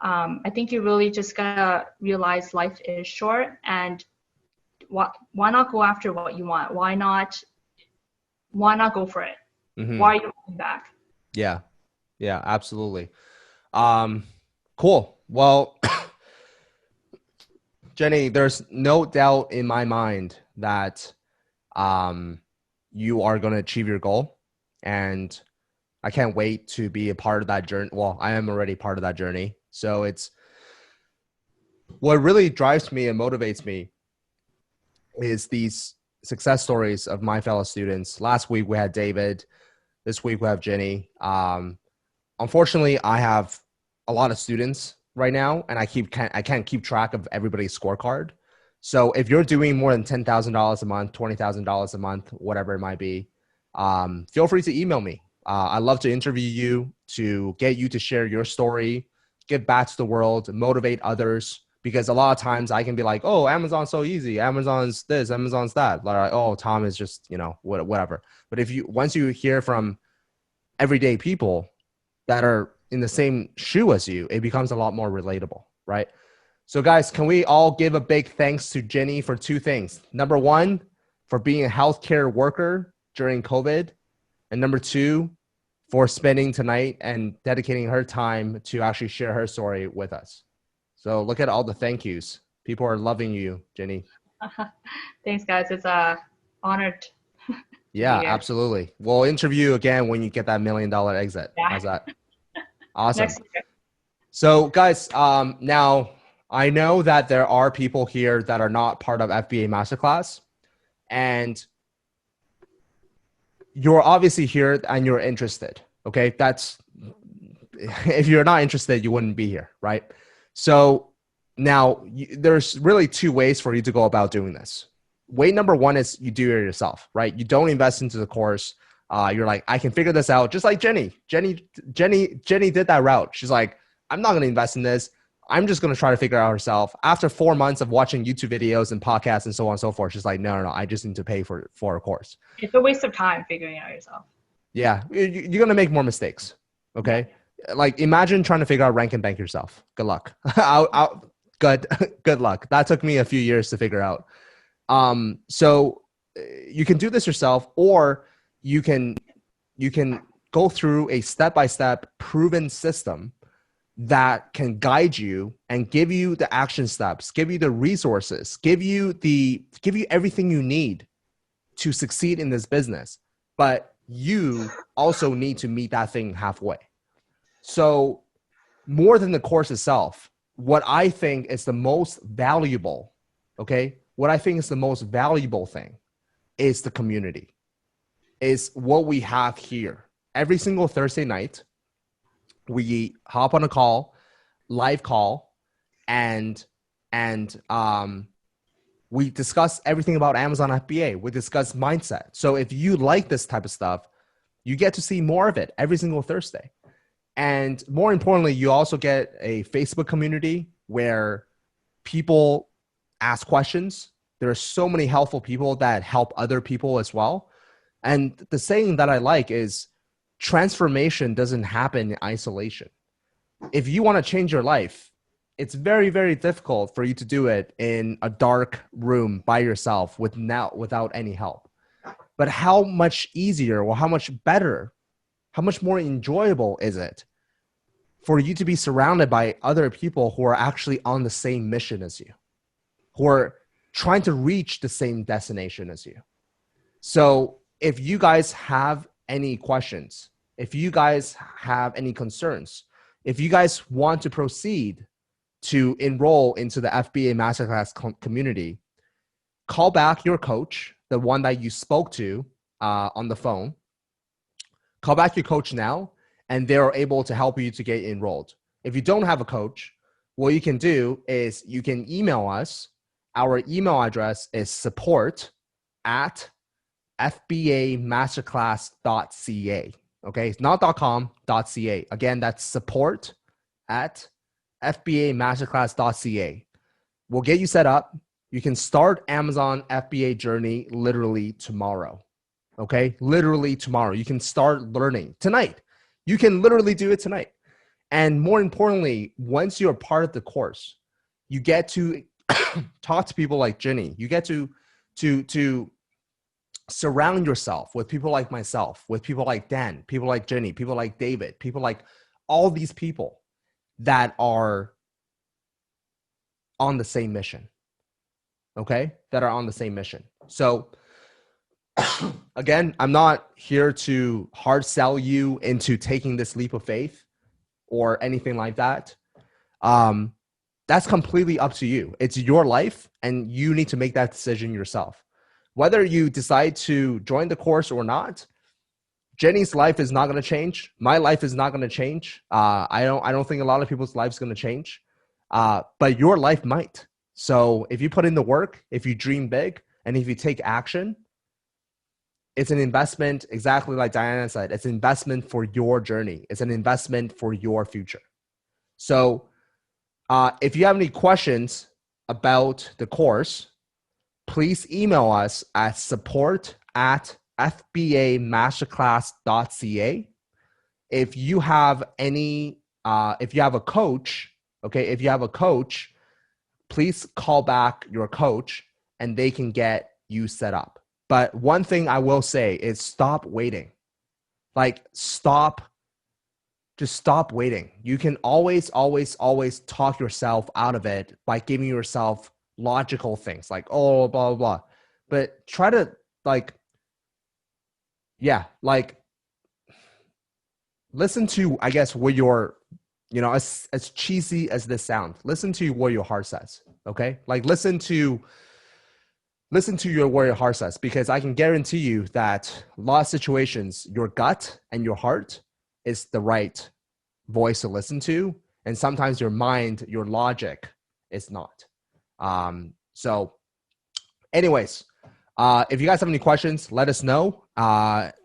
I think you really just gotta realize life is short, and why not go after what you want? Why not go for it? Why are you holding back? Yeah, absolutely. Cool. Well, Jenny, there's no doubt in my mind that you are going to achieve your goal, and I can't wait to be a part of that journey. Well, I am already part of that journey. So it's what really drives me and motivates me is these success stories of my fellow students. Last week we had David. This week we have Jenny. Unfortunately, I have a lot of students right now, and I can't keep track of everybody's scorecard. So if you're doing more than $10,000 a month, $20,000 a month, whatever it might be, feel free to email me. I'd love to interview you, to get you to share your story, give back to the world, motivate others. Because a lot of times I can be like, oh, Amazon's so easy. Amazon's this, Amazon's that. Like, oh, Tom is just, whatever. But once you hear from everyday people that are in the same shoe as you, it becomes a lot more relatable, right? So guys, can we all give a big thanks to Jenny for two things? Number one, for being a healthcare worker during COVID. And number two, for spending tonight and dedicating her time to actually share her story with us. So look at all the thank yous. People are loving you, Jenny. Thanks, guys. It's honored. Yeah, absolutely. We'll interview you again when you get that $1 million exit. Yeah. How's that? Awesome. So guys, now I know that there are people here that are not part of FBA Masterclass, and you're obviously here and you're interested. Okay. If you're not interested, you wouldn't be here. Right. So now there's really two ways for you to go about doing this. Way number one is you do it yourself, right? You don't invest into the course. You're like, I can figure this out. Just like Jenny did that route. She's like, I'm not going to invest in this. I'm just going to try to figure it out herself. After 4 months of watching YouTube videos and podcasts and so on and so forth, she's like, no, I just need to pay for a course. It's a waste of time figuring it out yourself. Yeah. You're going to make more mistakes. Okay. Like imagine trying to figure out rank and bank yourself. Good luck. Good luck. That took me a few years to figure out. So you can do this yourself, or you can go through a step-by-step proven system that can guide you and give you the action steps, give you the resources, give you everything you need to succeed in this business. But you also need to meet that thing halfway. So more than the course itself, what I think is the most valuable, what I think is the most valuable thing is the community, is what we have here. Every single Thursday night, we hop on a call, live call, and we discuss everything about Amazon FBA. We discuss mindset. So if you like this type of stuff, you get to see more of it every single Thursday. And more importantly, you also get a Facebook community where people ask questions. There are so many helpful people that help other people as well. And the saying that I like is transformation doesn't happen in isolation. If you want to change your life, it's very, very difficult for you to do it in a dark room by yourself without any help. But how much easier or how much better, how much more enjoyable is it for you to be surrounded by other people who are actually on the same mission as you, who are trying to reach the same destination as you? So if you guys have any questions, if you guys have any concerns, if you guys want to proceed to enroll into the FBA Masterclass community, call back your coach, the one that you spoke to on the phone. Call back your coach now, and they're able to help you to get enrolled. If you don't have a coach, what you can do is you can email us. Our email address is support@fbamasterclass.ca. Okay, it's not .com, .ca. Again, that's support@fbamasterclass.ca. We'll get you set up. You can start Amazon FBA Journey literally tomorrow. Okay, literally tomorrow. You can start learning tonight. You can literally do it tonight. And more importantly, once you're part of the course, you get to talk to people like Jennie. You get to surround yourself with people like myself, with people like Dan, people like Jennie, people like David, people like all these people that are on the same mission. Okay? That are on the same mission. So again, I'm not here to hard sell you into taking this leap of faith or anything like that. That's completely up to you. It's your life, and you need to make that decision yourself. Whether you decide to join the course or not, Jennie's life is not going to change. My life is not going to change. I don't think a lot of people's lives going to change, but your life might. So if you put in the work, if you dream big, and if you take action, it's an investment, exactly like Diana said. It's an investment for your journey. It's an investment for your future. So if you have any questions about the course, please email us at support@fbamasterclass.ca. If you have a coach, please call back your coach and they can get you set up. But one thing I will say is stop waiting. Just stop waiting. You can always talk yourself out of it by giving yourself logical things like, oh, blah, blah, blah. But try to listen to, I guess, what your, as cheesy as this sounds, listen to what your heart says. Okay. Listen to your what your heart says, because I can guarantee you that a lot of situations, your gut and your heart is the right voice to listen to. And sometimes your mind, your logic is not. So anyways, if you guys have any questions, let us know.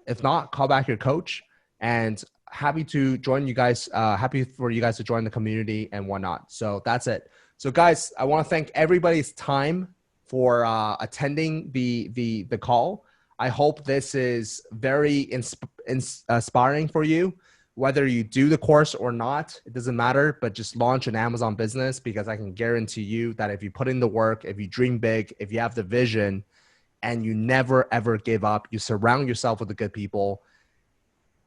If not, call back your coach, and happy to join you guys. Happy for you guys to join the community and whatnot. So that's it. So guys, I want to thank everybody's time for attending the call. I hope this is very inspiring for you. Whether you do the course or not, it doesn't matter, but just launch an Amazon business, because I can guarantee you that if you put in the work, if you dream big, if you have the vision, and you never, ever give up, you surround yourself with the good people,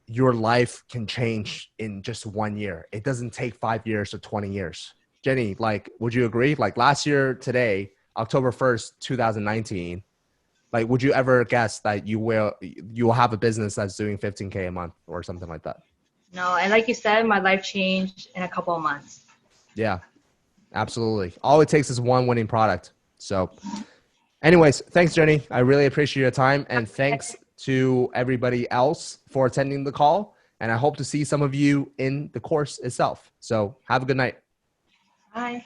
your life can change in just 1 year. It doesn't take 5 years or 20 years. Jennie, would you agree? Last year today, October 1st, 2019, would you ever guess that you will have a business that's doing 15K a month or something like that? No, and like you said, my life changed in a couple of months. Yeah, absolutely. All it takes is one winning product. So anyways, thanks, Jennie. I really appreciate your time. And thanks to everybody else for attending the call. And I hope to see some of you in the course itself. So have a good night. Bye.